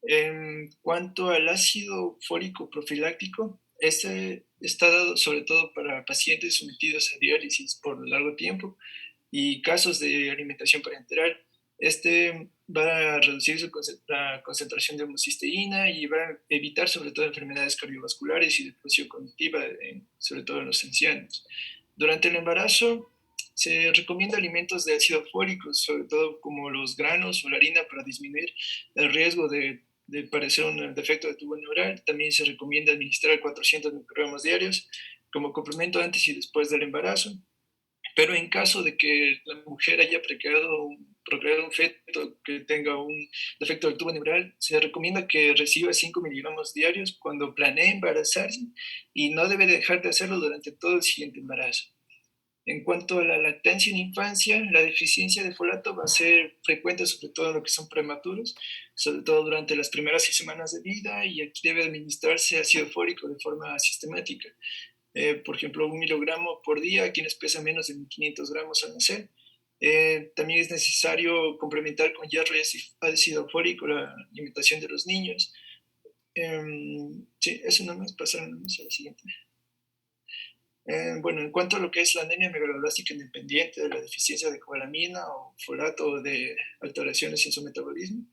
En cuanto al ácido fólico profiláctico, este está dado sobre todo para pacientes sometidos a diálisis por largo tiempo y casos de alimentación parenteral. Este va a reducir la concentración de homocisteína y va a evitar sobre todo enfermedades cardiovasculares y depresión cognitiva, sobre todo en los ancianos. Durante el embarazo se recomienda alimentos de ácido fólico, sobre todo como los granos o la harina, para disminuir el riesgo de padecer un defecto de tubo neural. También se recomienda administrar 400 microgramos diarios como complemento antes y después del embarazo. Pero en caso de que la mujer haya procreado un feto que tenga un defecto del tubo neural, se recomienda que reciba 5 miligramos diarios cuando planee embarazarse y no debe dejar de hacerlo durante todo el siguiente embarazo. En cuanto a la lactancia en infancia, la deficiencia de folato va a ser frecuente, sobre todo en lo que son prematuros, sobre todo durante las primeras 6 semanas de vida, y aquí debe administrarse ácido fólico de forma sistemática. Por ejemplo, 1 miligramo por día a quienes pesan menos de 1500 gramos al nacer. También es necesario complementar con hierro y ácido fólico la alimentación de los niños. Sí, eso nomás, pasar nomás a la siguiente. Bueno, en cuanto a lo que es la anemia megaloblástica independiente de la deficiencia de cobalamina o folato o de alteraciones en su metabolismo,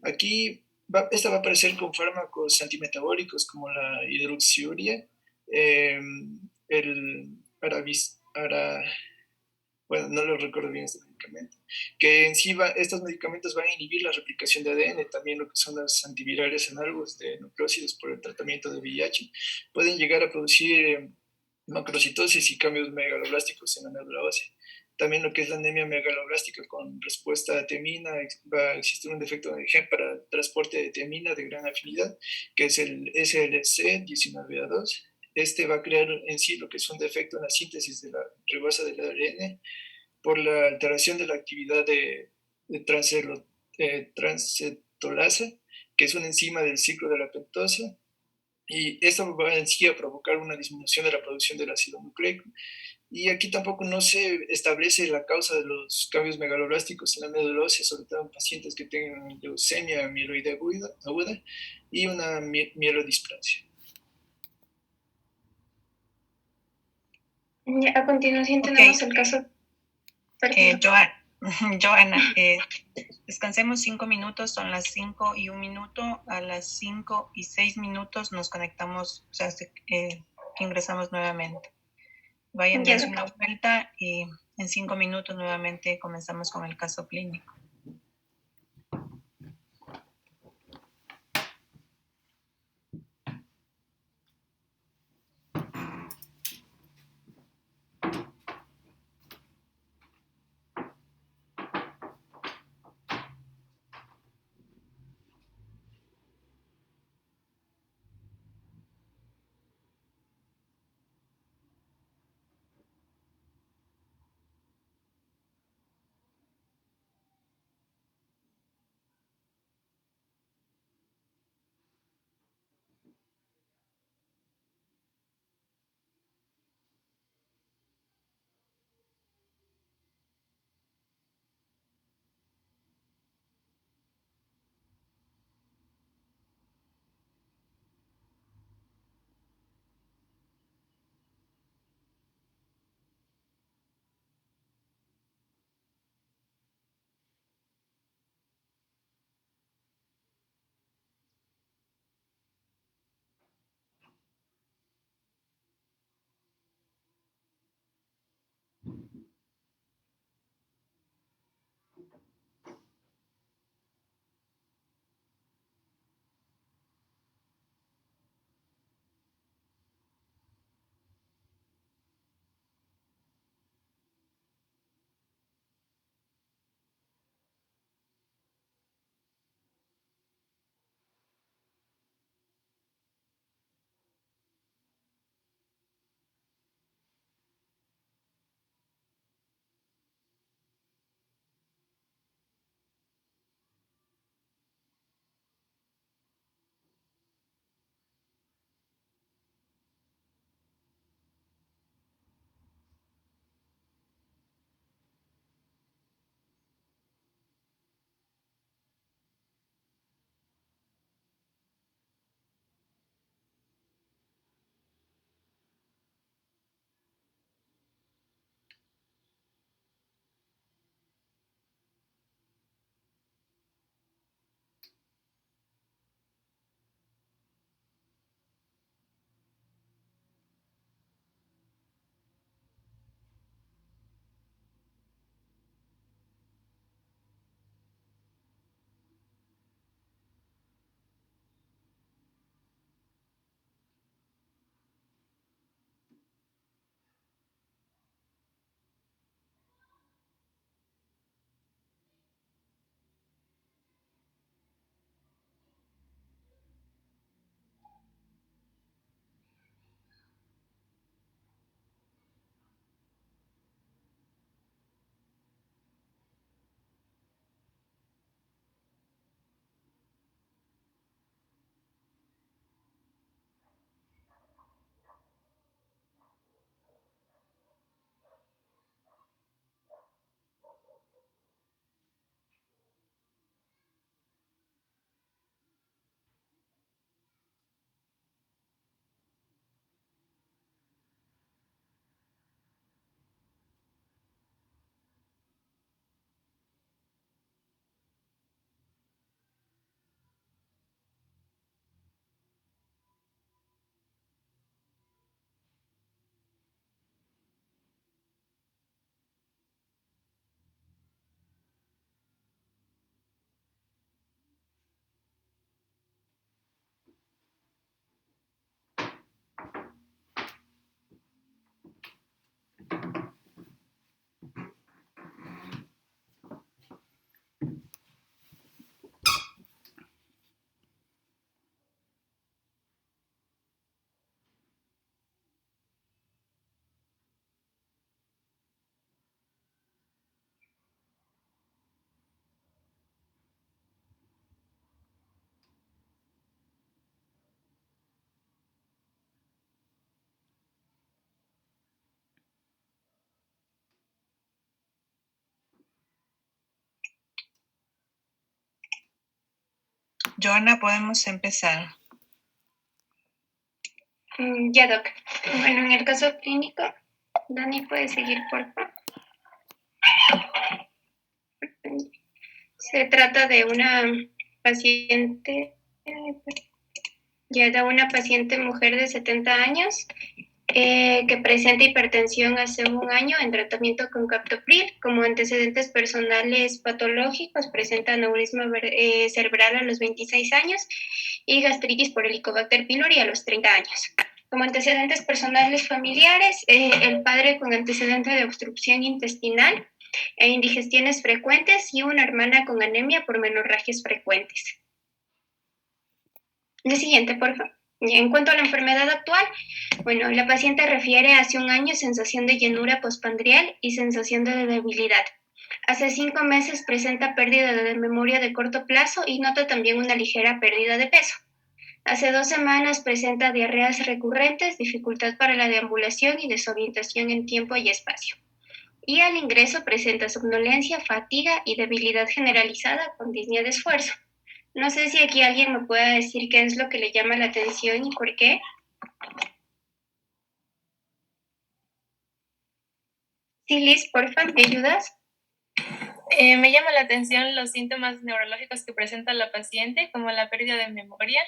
aquí esta va a aparecer con fármacos antimetabólicos como la hidroxiuria, el bueno, no lo recuerdo bien este medicamento, que en sí estos medicamentos van a inhibir la replicación de ADN, también lo que son las antivirales análogos de nucleósidos por el tratamiento de VIH, pueden llegar a producir macrocitosis y cambios megaloblásticos en la médula ósea. También lo que es la anemia megaloblástica con respuesta a tiamina, va a existir un defecto de gen para transporte de tiamina de gran afinidad, que es el SLC19A2. Este va a crear en sí lo que es un defecto en la síntesis de la ribasa del ARN por la alteración de la actividad de transcetolasa, que es una enzima del ciclo de la pentosa, y esto va en sí a provocar una disminución de la producción del ácido nucleico. Y aquí tampoco no se establece la causa de los cambios megaloblásticos en la médula ósea, sobre todo en pacientes que tengan leucemia mieloide aguda y una mielodisplasia. A continuación Ok. tenemos el caso. Joana, descansemos 5 minutos, son las 5:01. A las 5:06 nos conectamos, o sea, ingresamos nuevamente. Vayan, dense una vuelta y en 5 minutos nuevamente comenzamos con el caso clínico. Joana, podemos empezar. Ya, Doc. Bueno, en el caso clínico, Dani, ¿puede seguir, por favor? Se trata de una paciente, mujer de 70 años que presenta hipertensión hace un año en tratamiento con captopril. Como antecedentes personales patológicos, presenta aneurisma cerebral a los 26 años y gastritis por Helicobacter pylori a los 30 años. Como antecedentes personales familiares, el padre con antecedente de obstrucción intestinal e indigestiones frecuentes y una hermana con anemia por menorragias frecuentes. La siguiente, por favor. En cuanto a la enfermedad actual, bueno, la paciente refiere hace un año sensación de llenura postpandrial y sensación de debilidad. Hace 5 meses presenta pérdida de memoria de corto plazo y nota también una ligera pérdida de peso. Hace 2 semanas presenta diarreas recurrentes, dificultad para la deambulación y desorientación en tiempo y espacio. Y al ingreso presenta somnolencia, fatiga y debilidad generalizada con disnea de esfuerzo. No sé si aquí alguien me pueda decir qué es lo que le llama la atención y por qué. Sí, Liz, porfa, ¿me ayudas? Me llama la atención los síntomas neurológicos que presenta la paciente, como la pérdida de memoria,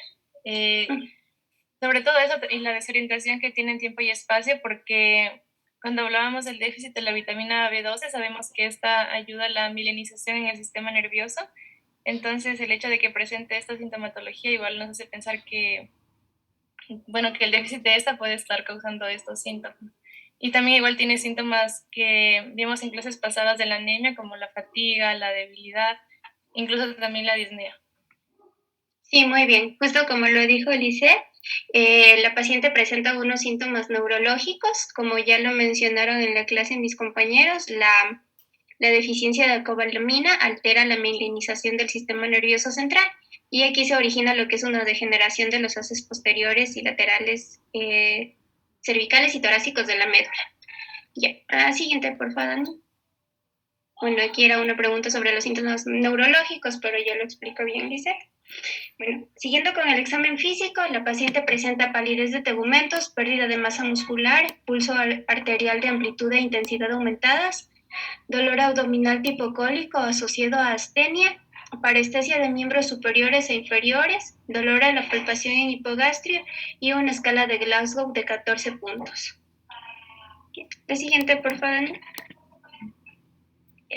sobre todo eso y la desorientación que tiene en tiempo y espacio, porque cuando hablábamos del déficit de la vitamina B12, sabemos que esta ayuda a la milenización en el sistema nervioso. Entonces, el hecho de que presente esta sintomatología igual nos hace pensar que el déficit de esta puede estar causando estos síntomas. Y también igual tiene síntomas que vimos en clases pasadas de la anemia, como la fatiga, la debilidad, incluso también la disnea. Sí, muy bien. Justo como lo dijo Lisette, la paciente presenta algunos síntomas neurológicos, como ya lo mencionaron en la clase mis compañeros. La deficiencia de cobalamina altera la mielinización del sistema nervioso central y aquí se origina lo que es una degeneración de los haces posteriores y laterales cervicales y torácicos de la médula. Ya, siguiente, por favor, Dani. Bueno, aquí era una pregunta sobre los síntomas neurológicos, pero ya lo explico bien, Lisette. Bueno, siguiendo con el examen físico, la paciente presenta palidez de tegumentos, pérdida de masa muscular, pulso arterial de amplitud e intensidad aumentadas, dolor abdominal tipo cólico asociado a astenia, parestesia de miembros superiores e inferiores, dolor a la palpación en hipogastria y una escala de Glasgow de 14 puntos. La siguiente, por favor.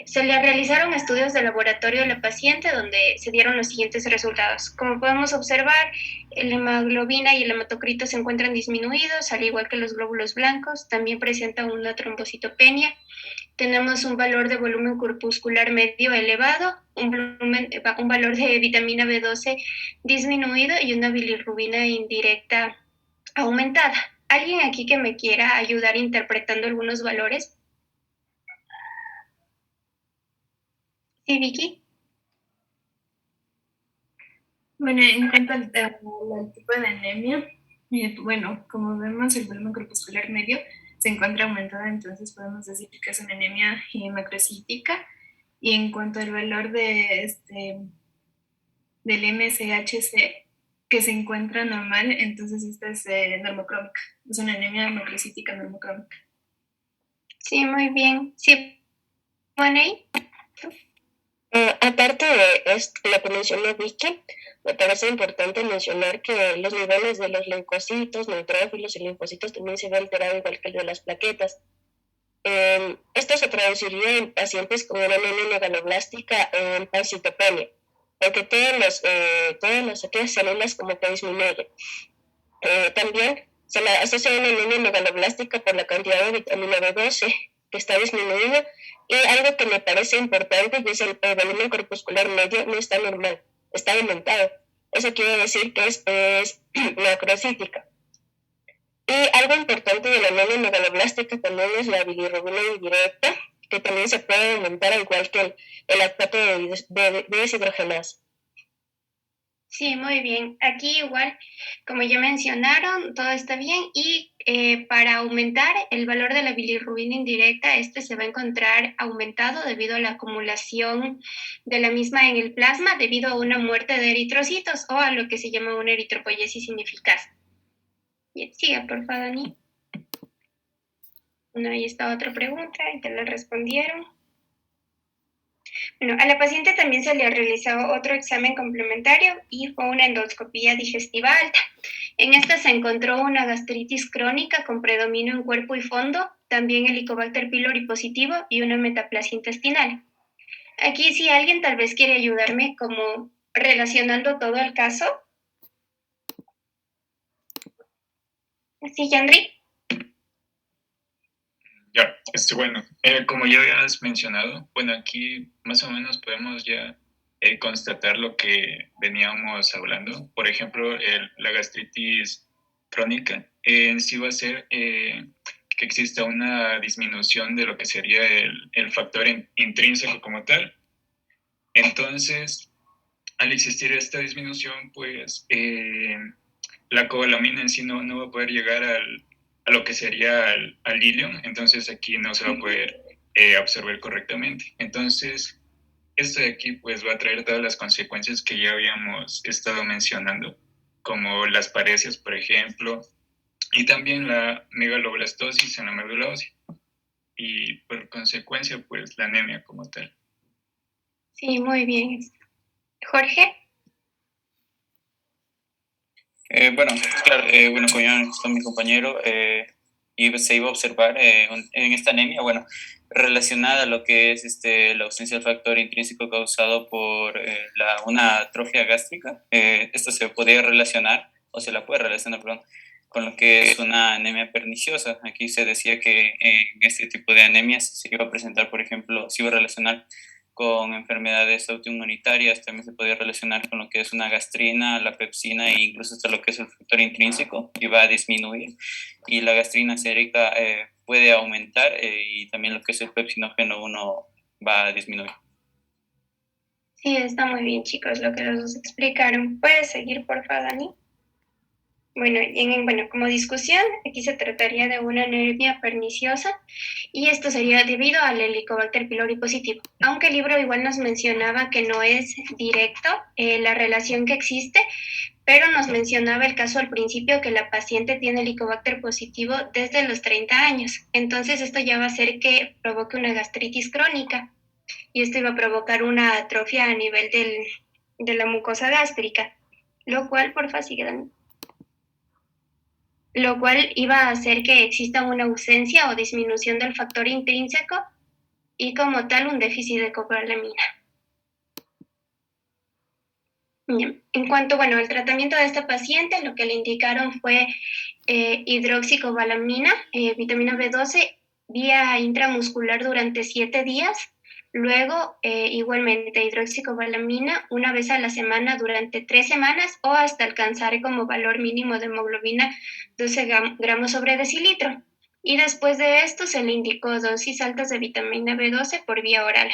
Se le realizaron estudios de laboratorio a la paciente donde se dieron los siguientes resultados. Como podemos observar, la hemoglobina y el hematocrito se encuentran disminuidos, al igual que los glóbulos blancos. También presenta una trombocitopenia. Tenemos un valor de volumen corpuscular medio elevado, un valor de vitamina B12 disminuido y una bilirrubina indirecta aumentada. ¿Alguien aquí que me quiera ayudar interpretando algunos valores? Sí, Vicky. Bueno, en cuanto al tipo de anemia, como vemos, el volumen corpuscular medio se encuentra aumentado, entonces podemos decir que es una anemia macrocítica. Y en cuanto al valor del MSHC, que se encuentra normal, entonces esta es normocrómica, es una anemia macrocítica normocrómica. Sí, muy bien. Sí, bueno, aparte de lo que mencionó Vicky, me parece importante mencionar que los niveles de los leucocitos, neutrófilos y linfocitos también se ve alterado igual que el de las plaquetas. Esto se traduciría en pacientes con una anemia megaloblástica en pancitopenia, porque todas aquellas células como que disminuyen. También se la asocia a una anemia megaloblástica por la cantidad de vitamina B12 que está disminuida, y algo que me parece importante es el volumen corpuscular medio no está normal, está aumentado. Eso quiere decir que es macrocítica. Y algo importante de la anemia megaloblástica también es la bilirrubina indirecta, que también se puede aumentar al igual que el lactato de deshidrogenasa. Sí, muy bien. Aquí igual, como ya mencionaron, todo está bien y para aumentar el valor de la bilirrubina indirecta, este se va a encontrar aumentado debido a la acumulación de la misma en el plasma debido a una muerte de eritrocitos o a lo que se llama una eritropoyesis ineficaz. Bien, siga, por favor, Dani. Bueno, ahí está otra pregunta y te la respondieron. Bueno, a la paciente también se le realizó otro examen complementario y fue una endoscopía digestiva alta. En esta se encontró una gastritis crónica con predominio en cuerpo y fondo, también Helicobacter pylori positivo y una metaplasia intestinal. Aquí si alguien tal vez quiere ayudarme como relacionando todo el caso. Sí, Yandri. Ya, bueno, como ya habías mencionado, bueno, aquí más o menos podemos ya constatar lo que veníamos hablando. Por ejemplo, la gastritis crónica en sí va a ser que exista una disminución de lo que sería el factor intrínseco como tal. Entonces, al existir esta disminución, pues la cobalamina en sí no va a poder llegar a lo que sería al ilion, entonces aquí no se va a poder absorber correctamente. Entonces, esto de aquí pues va a traer todas las consecuencias que ya habíamos estado mencionando, como las parecias, por ejemplo, y también la megaloblastosis en la médula ósea, y por consecuencia pues la anemia como tal. Sí, muy bien. Jorge. Bueno, claro, bueno, como ya está mi compañero, y se iba a observar en esta anemia, bueno, relacionada a lo que es la ausencia del factor intrínseco causado por una atrofia gástrica. Esto se podría relacionar, o se la puede relacionar, perdón, con lo que es una anemia perniciosa. Aquí se decía que en este tipo de anemias se iba a presentar, por ejemplo, se iba a relacionar con enfermedades autoinmunitarias, también se podría relacionar con lo que es una gastrina, la pepsina e incluso hasta lo que es el factor intrínseco, y va a disminuir. Y la gastrina sérica puede aumentar y también lo que es el pepsinógeno 1 va a disminuir. Sí, está muy bien, chicos, lo que los dos explicaron. ¿Puedes seguir, por favor, Dani? Bueno, como discusión, aquí se trataría de una anemia perniciosa y esto sería debido al Helicobacter pylori positivo. Aunque el libro igual nos mencionaba que no es directo la relación que existe, pero nos mencionaba el caso al principio que la paciente tiene Helicobacter positivo desde los 30 años. Entonces esto ya va a hacer que provoque una gastritis crónica y esto iba a provocar una atrofia a nivel de la mucosa gástrica, lo cual, porfa, sigue dando. Lo cual iba a hacer que exista una ausencia o disminución del factor intrínseco y como tal un déficit de cobalamina. Bien. En cuanto al tratamiento de esta paciente, lo que le indicaron fue hidroxicobalamina, vitamina B12, vía intramuscular durante 7 días. Luego, igualmente, hidroxicobalamina una vez a la semana durante 3 semanas o hasta alcanzar como valor mínimo de hemoglobina 12 gramos sobre decilitro. Y después de esto se le indicó dosis altas de vitamina B12 por vía oral.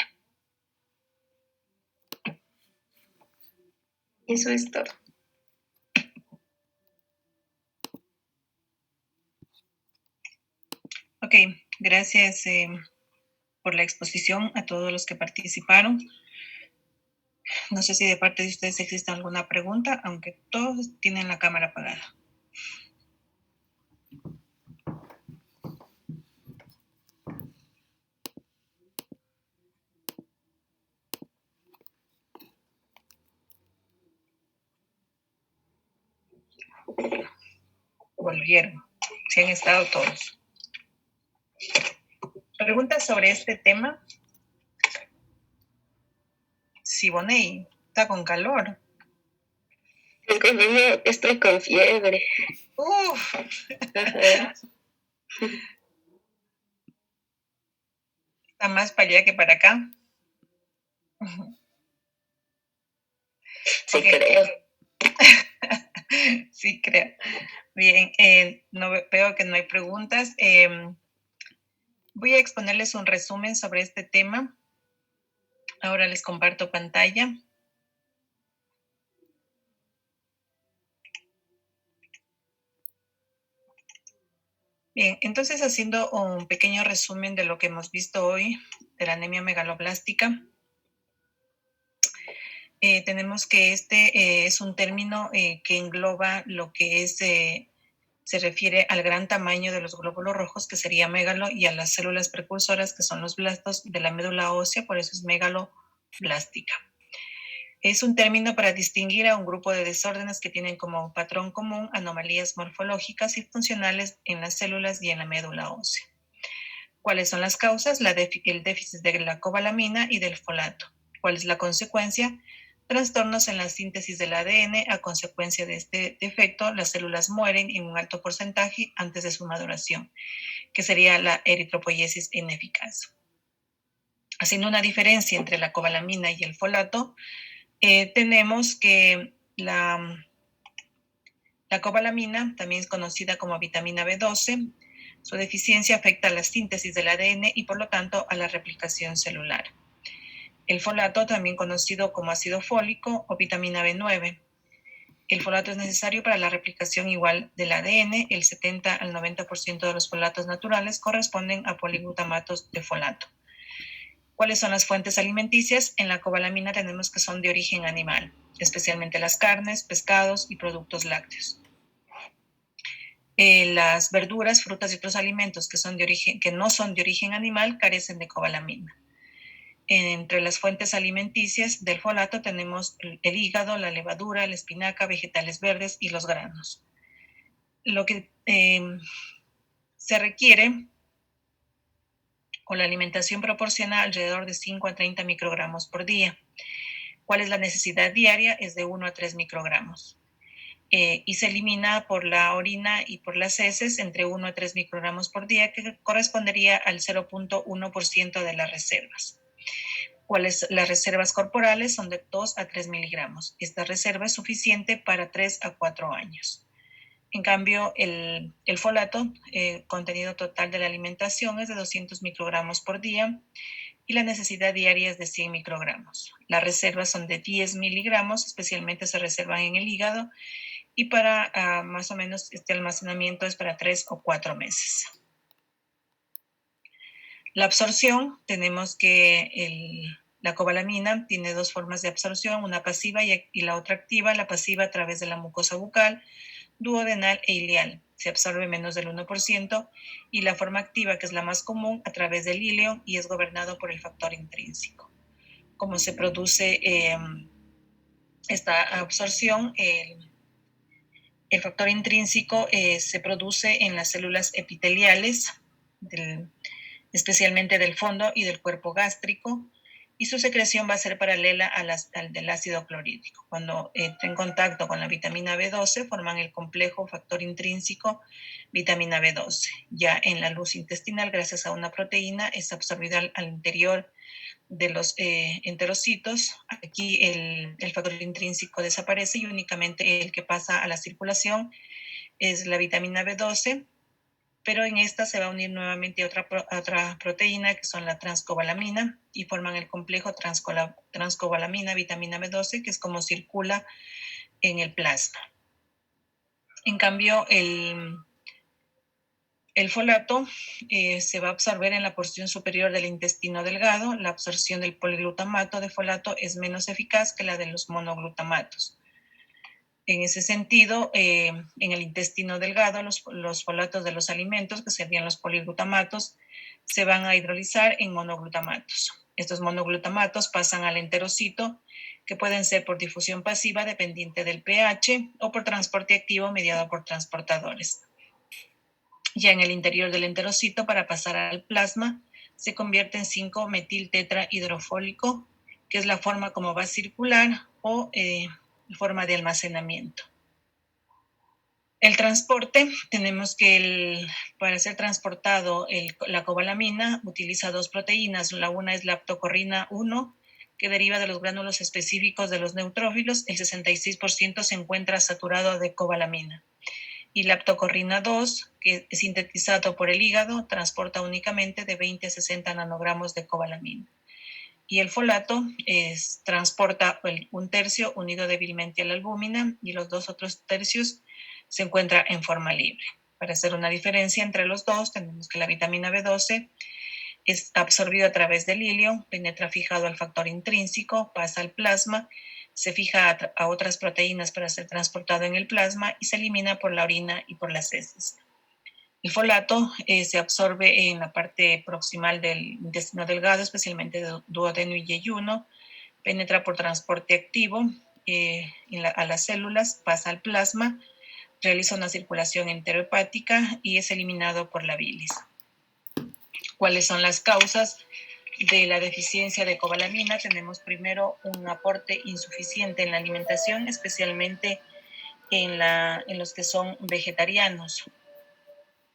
Eso es todo. Ok, gracias por la exposición a todos los que participaron. No sé si de parte de ustedes existe alguna pregunta, aunque todos tienen la cámara apagada. Volvieron, se han estado todos. ¿Preguntas sobre este tema? Siboney, está con calor. Estoy con fiebre. Uf. Está más para allá que para acá. Sí, okay. Creo. Sí, creo. Bien, no, veo que no hay preguntas. Voy a exponerles un resumen sobre este tema. Ahora les comparto pantalla. Bien, entonces haciendo un pequeño resumen de lo que hemos visto hoy de la anemia megaloblástica, tenemos que este es un término que engloba lo que es, se refiere al gran tamaño de los glóbulos rojos, que sería megalo, y a las células precursoras, que son los blastos de la médula ósea, por eso es megaloblástica. Es un término para distinguir a un grupo de desórdenes que tienen como patrón común anomalías morfológicas y funcionales en las células y en la médula ósea. ¿Cuáles son las causas? El déficit de la cobalamina y del folato. ¿Cuál es la consecuencia? Trastornos en la síntesis del ADN. A consecuencia de este defecto, las células mueren en un alto porcentaje antes de su maduración, que sería la eritropoiesis ineficaz. Haciendo una diferencia entre la cobalamina y el folato, tenemos que la cobalamina, también es conocida como vitamina B12, su deficiencia afecta a la síntesis del ADN y por lo tanto a la replicación celular. El folato, también conocido como ácido fólico o vitamina B9. El folato es necesario para la replicación igual del ADN. El 70 al 90% de los folatos naturales corresponden a poliglutamatos de folato. ¿Cuáles son las fuentes alimenticias? En la cobalamina tenemos que son de origen animal, especialmente las carnes, pescados y productos lácteos. Las verduras, frutas y otros alimentos que no son de origen animal carecen de cobalamina. Entre las fuentes alimenticias del folato tenemos el hígado, la levadura, la espinaca, vegetales verdes y los granos. Lo que se requiere, o la alimentación proporciona alrededor de 5 a 30 microgramos por día. ¿Cuál es la necesidad diaria? Es de 1 a 3 microgramos. Y se elimina por la orina y por las heces entre 1 a 3 microgramos por día, que correspondería al 0.1% de las reservas. ¿Cuáles? Las reservas corporales son de 2 a 3 miligramos. Esta reserva es suficiente para 3 a 4 años. En cambio, el folato, contenido total de la alimentación, es de 200 microgramos por día y la necesidad diaria es de 100 microgramos. Las reservas son de 10 miligramos, especialmente se reservan en el hígado, y para más o menos este almacenamiento es para 3 o 4 meses. La absorción, tenemos que la cobalamina tiene dos formas de absorción, una pasiva y la otra activa. La pasiva a través de la mucosa bucal, duodenal e ileal. Se absorbe menos del 1%, y la forma activa, que es la más común, a través del íleo y es gobernado por el factor intrínseco. ¿Cómo se produce esta absorción? El factor intrínseco se produce en las células epiteliales, especialmente del fondo y del cuerpo gástrico, y su secreción va a ser paralela al del ácido clorhídrico. Cuando entra en contacto con la vitamina B12, forman el complejo factor intrínseco vitamina B12. Ya en la luz intestinal, gracias a una proteína, es absorbida al interior de los enterocitos. Aquí el factor intrínseco desaparece y únicamente el que pasa a la circulación es la vitamina B12, pero en esta se va a unir nuevamente a otra proteína, que son la transcobalamina, y forman el complejo transcobalamina, vitamina B12, que es como circula en el plasma. En cambio, el folato se va a absorber en la porción superior del intestino delgado. La absorción del poliglutamato de folato es menos eficaz que la de los monoglutamatos. En ese sentido, en el intestino delgado, los folatos de los alimentos, que serían los poliglutamatos, se van a hidrolizar en monoglutamatos. Estos monoglutamatos pasan al enterocito, que pueden ser por difusión pasiva dependiente del pH o por transporte activo mediado por transportadores. Ya en el interior del enterocito, para pasar al plasma, se convierte en 5-metiltetrahidrofólico, que es la forma como va a circular, o forma de almacenamiento. El transporte, tenemos que para ser transportado la cobalamina utiliza dos proteínas. La una es la aptocorrina 1, que deriva de los gránulos específicos de los neutrófilos. El 66% se encuentra saturado de cobalamina. Y la aptocorrina 2, que es sintetizado por el hígado, transporta únicamente de 20 a 60 nanogramos de cobalamina. Y el folato transporta un tercio unido débilmente a la albúmina, y los dos otros tercios se encuentran en forma libre. para hacer una diferencia entre los dos, tenemos que la vitamina B12 es absorbido a través del ilio, penetra fijado al factor intrínseco, pasa al plasma, se fija a otras proteínas para ser transportado en el plasma y se elimina por la orina y por las heces. El folato se absorbe en la parte proximal del intestino delgado, especialmente de duodeno y yeyuno, penetra por transporte activo a las células, pasa al plasma, realiza una circulación enterohepática y es eliminado por la bilis. ¿Cuáles son las causas de la deficiencia de cobalamina? Tenemos primero un aporte insuficiente en la alimentación, especialmente en los que son vegetarianos,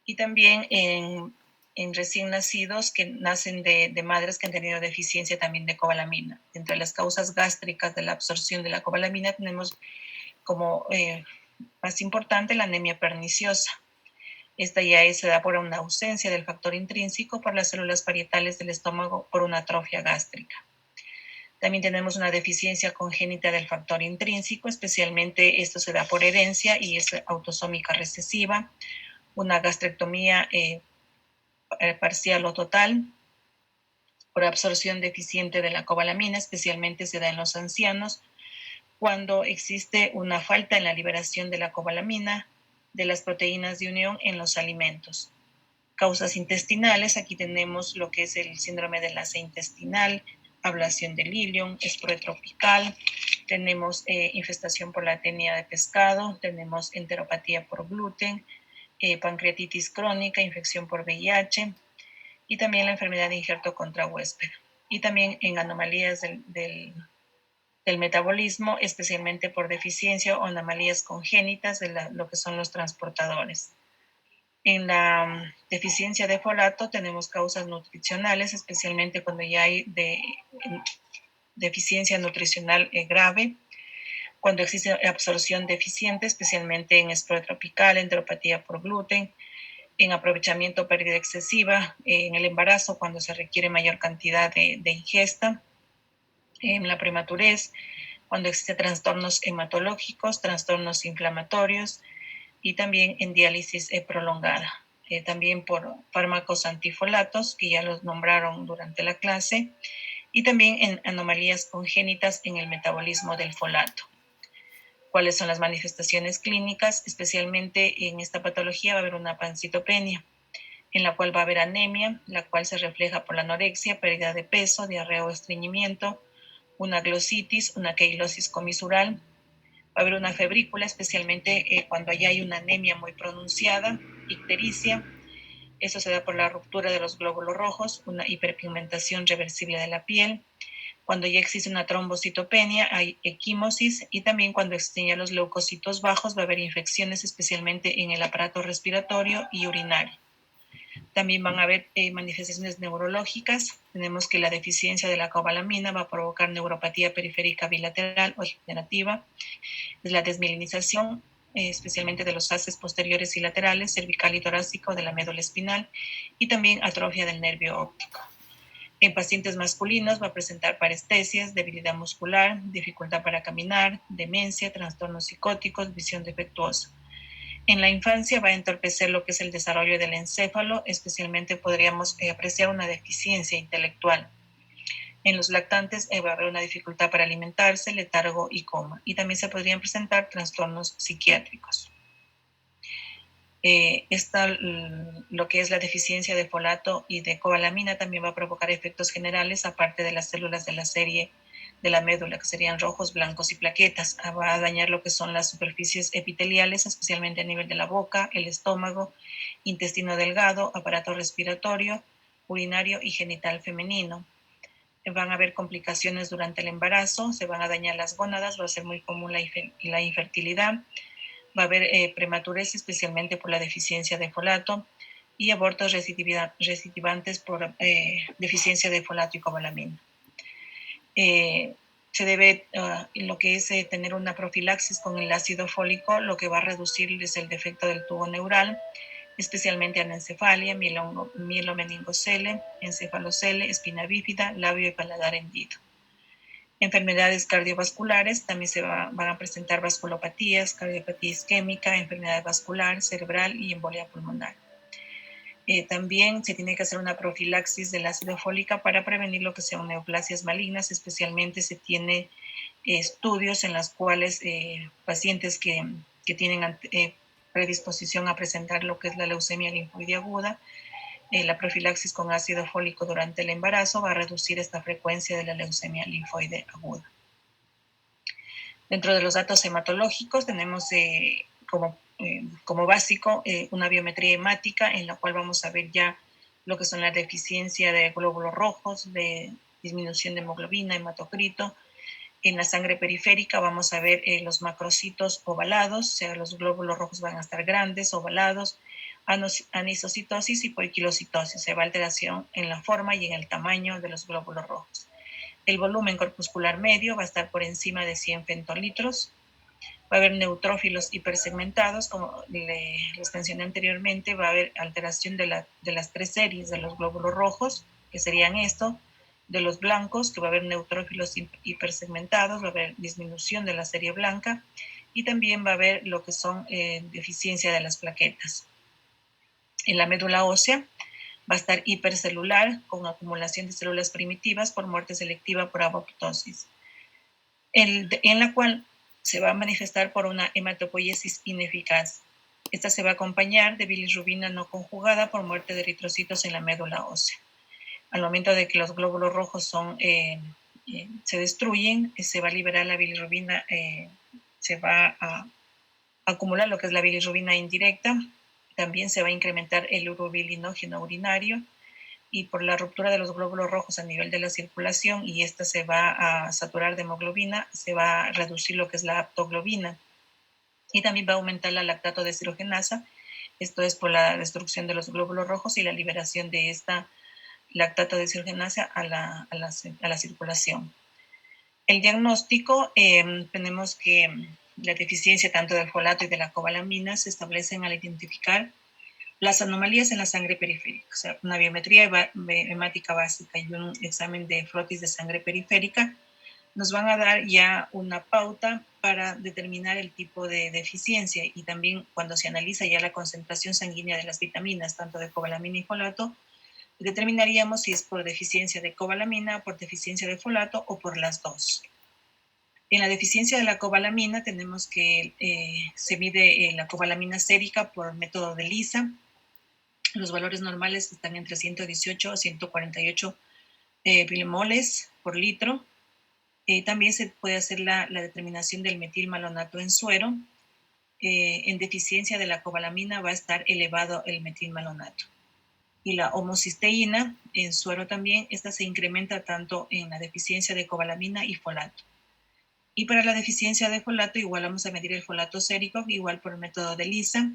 y también en recién nacidos que nacen de madres que han tenido deficiencia también de cobalamina. Entre las causas gástricas de la absorción de la cobalamina tenemos como más importante la anemia perniciosa. Esta ya se da por una ausencia del factor intrínseco por las células parietales del estómago por una atrofia gástrica. También tenemos una deficiencia congénita del factor intrínseco, especialmente esto se da por herencia y es autosómica recesiva, una gastrectomía parcial o total, por absorción deficiente de la cobalamina, especialmente se da en los ancianos, cuando existe una falta en la liberación de la cobalamina, de las proteínas de unión en los alimentos. Causas intestinales, aquí tenemos lo que es el síndrome de enlace intestinal, ablación del ilion, escrotropical, tenemos infestación por la tenia de pescado, tenemos enteropatía por gluten, pancreatitis crónica, infección por VIH y también la enfermedad de injerto contra huésped. Y también en anomalías del metabolismo, especialmente por deficiencia o anomalías congénitas de lo que son los transportadores. En la deficiencia de folato tenemos causas nutricionales, especialmente cuando ya hay deficiencia nutricional grave, cuando existe absorción deficiente, especialmente en esclerotropical, enteropatía por gluten, en aprovechamiento, pérdida excesiva, en el embarazo, cuando se requiere mayor cantidad de ingesta, en la prematurez, cuando existen trastornos hematológicos, trastornos inflamatorios y también en diálisis prolongada. También por fármacos antifolatos, que ya los nombraron durante la clase, y también en anomalías congénitas en el metabolismo del folato. ¿Cuáles son las manifestaciones clínicas? Especialmente en esta patología va a haber una pancitopenia, en la cual va a haber anemia, la cual se refleja por la anorexia, pérdida de peso, diarrea o estreñimiento, una glositis, una queilosis comisural. Va a haber una febrícula, especialmente cuando ya hay una anemia muy pronunciada, ictericia. Eso se da por la ruptura de los glóbulos rojos, una hiperpigmentación reversible de la piel. Cuando ya existe una trombocitopenia, hay equimosis, y también cuando existen ya los leucocitos bajos, va a haber infecciones, especialmente en el aparato respiratorio y urinario. También van a haber manifestaciones neurológicas. Tenemos que la deficiencia de la cobalamina va a provocar neuropatía periférica bilateral o degenerativa. Es la desmielinización, especialmente de los haces posteriores y laterales, cervical y torácico, de la médula espinal, y también atrofia del nervio óptico. En pacientes masculinos va a presentar parestesias, debilidad muscular, dificultad para caminar, demencia, trastornos psicóticos, visión defectuosa. En la infancia va a entorpecer lo que es el desarrollo del encéfalo, especialmente podríamos apreciar una deficiencia intelectual. En los lactantes va a haber una dificultad para alimentarse, letargo y coma. Y también se podrían presentar trastornos psiquiátricos. Lo que es la deficiencia de folato y de cobalamina también va a provocar efectos generales, aparte de las células de la serie de la médula, que serían rojos, blancos y plaquetas. Va a dañar lo que son las superficies epiteliales, especialmente a nivel de la boca, el estómago, intestino delgado, aparato respiratorio, urinario y genital femenino. Van a haber complicaciones durante el embarazo, se van a dañar las gónadas, va a ser muy común la infertilidad. Va a haber prematurez, especialmente por la deficiencia de folato, y abortos recidivantes por deficiencia de folato y cobalamina. Se debe, lo que es tener una profilaxis con el ácido fólico, lo que va a reducir es el defecto del tubo neural, especialmente anencefalia, mielomeningocele, encefalocele, espina bífida, labio y paladar hendido. Enfermedades cardiovasculares, también van a presentar vasculopatías, cardiopatía isquémica, enfermedad vascular, cerebral y embolia pulmonar. También se tiene que hacer una profilaxis del ácido fólico para prevenir lo que sean neoplasias malignas, especialmente se tiene estudios en los cuales pacientes que tienen predisposición a presentar lo que es la leucemia linfoide aguda, la profilaxis con ácido fólico durante el embarazo va a reducir esta frecuencia de la leucemia linfoide aguda. Dentro de los datos hematológicos tenemos como básico una biometría hemática en la cual vamos a ver ya lo que son la deficiencia de glóbulos rojos, de disminución de hemoglobina, hematocrito. En la sangre periférica vamos a ver los macrocitos ovalados, o sea, los glóbulos rojos van a estar grandes, ovalados, anisocitosis y poliquilocitosis, se va alteración en la forma y en el tamaño de los glóbulos rojos. El volumen corpuscular medio va a estar por encima de 100 femtolitros. Va a haber neutrófilos hipersegmentados, como les mencioné anteriormente, va a haber alteración de las 3 series de los glóbulos rojos, que serían esto, de los blancos, que va a haber neutrófilos hipersegmentados, va a haber disminución de la serie blanca, y también va a haber lo que son deficiencia de las plaquetas. En la médula ósea va a estar hipercelular, con acumulación de células primitivas por muerte selectiva por apoptosis, en la cual se va a manifestar por una hematopoiesis ineficaz. Esta se va a acompañar de bilirrubina no conjugada por muerte de eritrocitos en la médula ósea. Al momento de que los glóbulos rojos se destruyen, se va a liberar la bilirrubina, se va a acumular lo que es la bilirrubina indirecta. También se va a incrementar el urobilinógeno urinario, y por la ruptura de los glóbulos rojos a nivel de la circulación, y esta se va a saturar de hemoglobina, se va a reducir lo que es la aptoglobina, y también va a aumentar la lactato deshidrogenasa. Esto es por la destrucción de los glóbulos rojos y la liberación de esta lactato deshidrogenasa a la circulación. El diagnóstico, tenemos que la deficiencia tanto del folato y de la cobalamina se establecen al identificar las anomalías en la sangre periférica, o sea, una biometría hemática básica y un examen de frotis de sangre periférica nos van a dar ya una pauta para determinar el tipo de deficiencia, y también cuando se analiza ya la concentración sanguínea de las vitaminas, tanto de cobalamina y folato, determinaríamos si es por deficiencia de cobalamina, por deficiencia de folato o por las dos. En la deficiencia de la cobalamina tenemos que se mide la cobalamina sérica por método de Lisa. Los valores normales están entre 118 a 148 milimoles por litro. También se puede hacer la determinación del metilmalonato en suero. En deficiencia de la cobalamina va a estar elevado el metilmalonato. Y la homocisteína en suero también, esta se incrementa tanto en la deficiencia de cobalamina y folato. Y para la deficiencia de folato, igual vamos a medir el folato sérico, igual por el método de Lisa,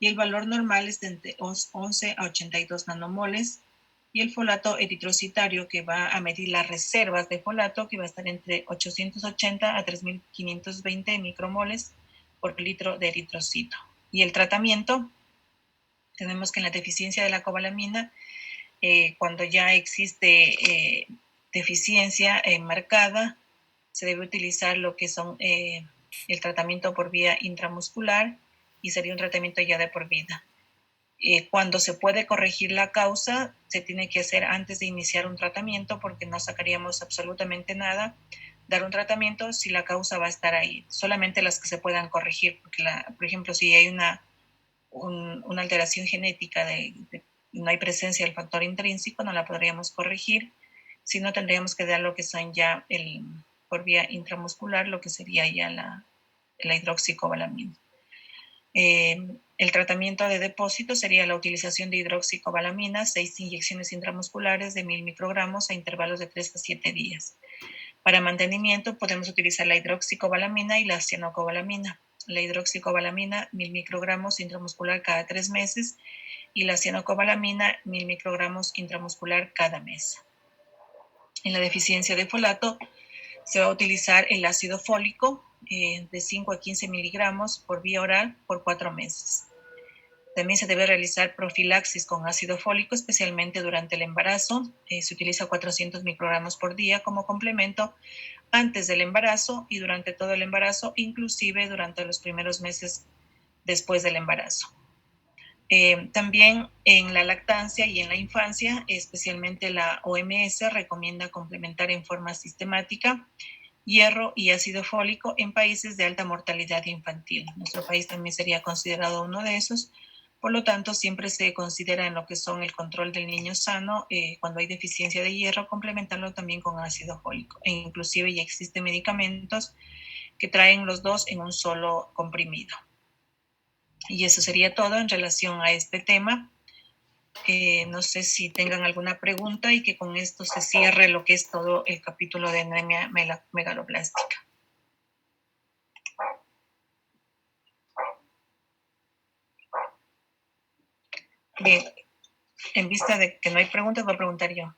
y el valor normal es de entre 11 a 82 nanomoles, y el folato eritrocitario, que va a medir las reservas de folato, que va a estar entre 880 a 3520 micromoles por litro de eritrocito. Y el tratamiento, tenemos que en la deficiencia de la cobalamina, cuando ya existe deficiencia marcada, se debe utilizar lo que son el tratamiento por vía intramuscular, y sería un tratamiento ya de por vida. Cuando se puede corregir la causa, se tiene que hacer antes de iniciar un tratamiento, porque no sacaríamos absolutamente nada dar un tratamiento si la causa va a estar ahí. Solamente las que se puedan corregir, porque por ejemplo, si hay una alteración genética no hay presencia del factor intrínseco, no la podríamos corregir, sino tendríamos que dar lo que son ya por vía intramuscular, lo que sería ya la hidroxicobalamina. El tratamiento de depósito sería la utilización de hidroxicobalamina, 6 inyecciones intramusculares de 1000 microgramos a intervalos de 3 a 7 días. Para mantenimiento podemos utilizar la hidroxicobalamina y la cianocobalamina. La hidroxicobalamina, 1000 microgramos intramuscular cada 3 meses, y la cianocobalamina, 1000 microgramos intramuscular cada mes. En la deficiencia de folato, se va a utilizar el ácido fólico de 5 a 15 miligramos por vía oral por 4 meses. También se debe realizar profilaxis con ácido fólico, especialmente durante el embarazo. Se utiliza 400 microgramos por día como complemento antes del embarazo y durante todo el embarazo, inclusive durante los primeros meses después del embarazo. También en la lactancia y en la infancia, especialmente la OMS recomienda complementar en forma sistemática hierro y ácido fólico en países de alta mortalidad infantil. Nuestro país también sería considerado uno de esos. Por lo tanto, siempre se considera en lo que son el control del niño sano, cuando hay deficiencia de hierro, complementarlo también con ácido fólico. E inclusive ya existen medicamentos que traen los dos en un solo comprimido. Y eso sería todo en relación a este tema. No sé si tengan alguna pregunta y que con esto se cierre lo que es todo el capítulo de anemia megaloblástica. Bien, en vista de que no hay preguntas, voy a preguntar yo.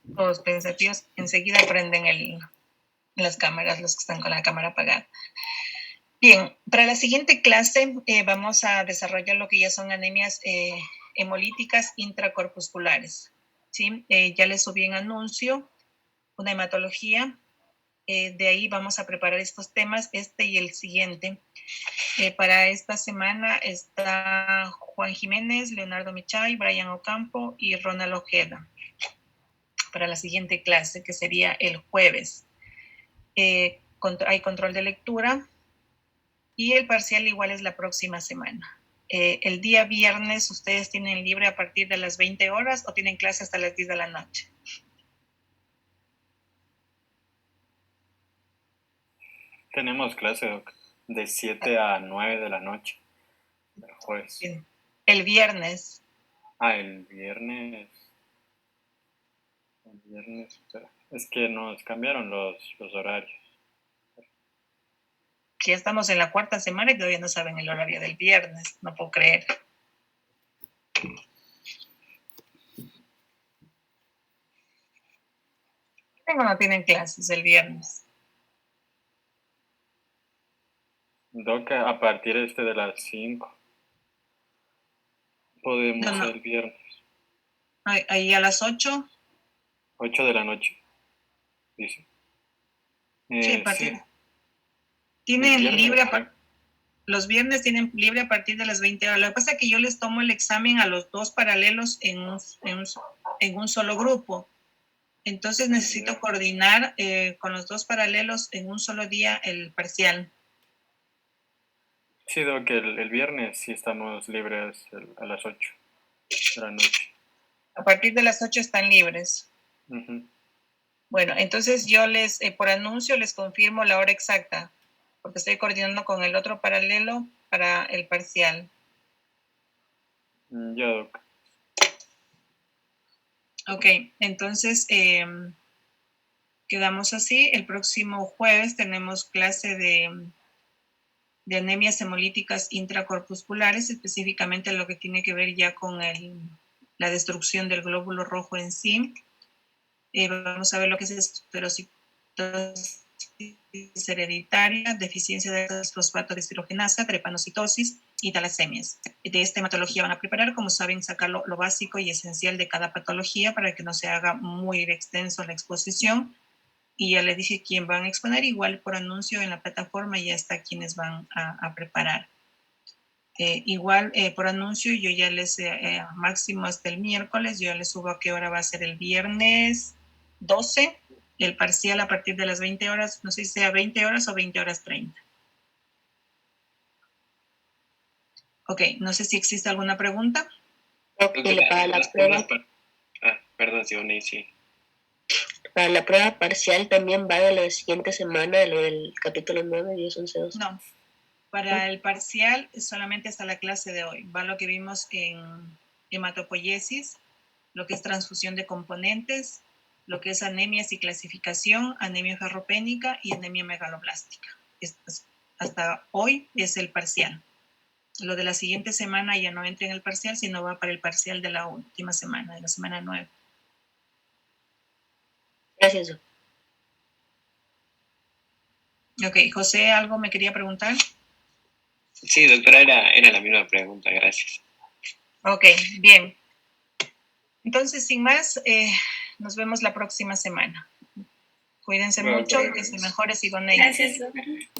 Los pensativos enseguida prenden las cámaras, los que están con la cámara apagada. Bien, para la siguiente clase vamos a desarrollar lo que ya son anemias hemolíticas intracorpusculares. ¿Sí? Ya les subí en anuncio una hematología. De ahí vamos a preparar estos temas, este y el siguiente. Para esta semana está Juan Jiménez, Leonardo Michay, Brian Ocampo y Ronald Ojeda. Para la siguiente clase, que sería el jueves. Hay control de lectura y el parcial igual es la próxima semana. El día viernes ustedes tienen libre a partir de las 20 horas o tienen clase hasta las 10 de la noche. Tenemos clase, Doc, de 7 a 9 de la noche, el jueves. Bien. El viernes. El viernes. Es que nos cambiaron los horarios. Ya estamos en la 4ª semana y todavía no saben el horario del viernes. No puedo creer. No tienen clases el viernes. Doc, a partir de las 5 podemos el viernes. Ahí a las 8. 8 de la noche, dice. Sí, a partir. Sí. Tienen libre los viernes tienen libre a partir de las 20 horas. Lo que pasa es que yo les tomo el examen a los dos paralelos en un solo grupo. Entonces necesito coordinar con los dos paralelos en un solo día el parcial. Sí, Doc, el viernes sí estamos libres a las 8 de la noche. A partir de las 8 están libres. Uh-huh. Bueno, entonces yo por anuncio les confirmo la hora exacta, porque estoy coordinando con el otro paralelo para el parcial. Ya, Doc. Ok, entonces quedamos así. El próximo jueves tenemos clase de anemias hemolíticas intracorpusculares, específicamente lo que tiene que ver ya con la destrucción del glóbulo rojo en sí. Vamos a ver lo que es esclerosis hereditaria, deficiencia de fosfato deshidrogenasa, trepanocitosis y talasemias. De esta hematología van a preparar, como saben, sacar lo básico y esencial de cada patología para que no se haga muy extenso la exposición. Y ya les dije quién van a exponer, igual por anuncio en la plataforma ya está quienes van a preparar. Igual por anuncio yo ya les, máximo hasta el miércoles, yo ya les subo a qué hora va a ser el viernes 12, el parcial a partir de las 20 horas, no sé si sea 20 horas o 20 horas 30. Ok, no sé si existe alguna pregunta. Para la prueba, perdón, Sionei, sí. Para la prueba parcial también va de la siguiente semana, de lo del capítulo 9, 10, 11, 12. No, para el parcial solamente hasta la clase de hoy. Va lo que vimos en hematopoiesis, lo que es transfusión de componentes, lo que es anemias y clasificación, anemia ferropénica y anemia megaloblástica. Hasta hoy es el parcial. Lo de la siguiente semana ya no entra en el parcial, sino va para el parcial de la última semana, de la semana 9. Gracias. Ok, José, ¿algo me quería preguntar? Sí, doctora, era la misma pregunta, gracias. Ok, bien. Entonces, sin más, nos vemos la próxima semana. Cuídense mucho y que se mejore Sigourney. Gracias, doctora.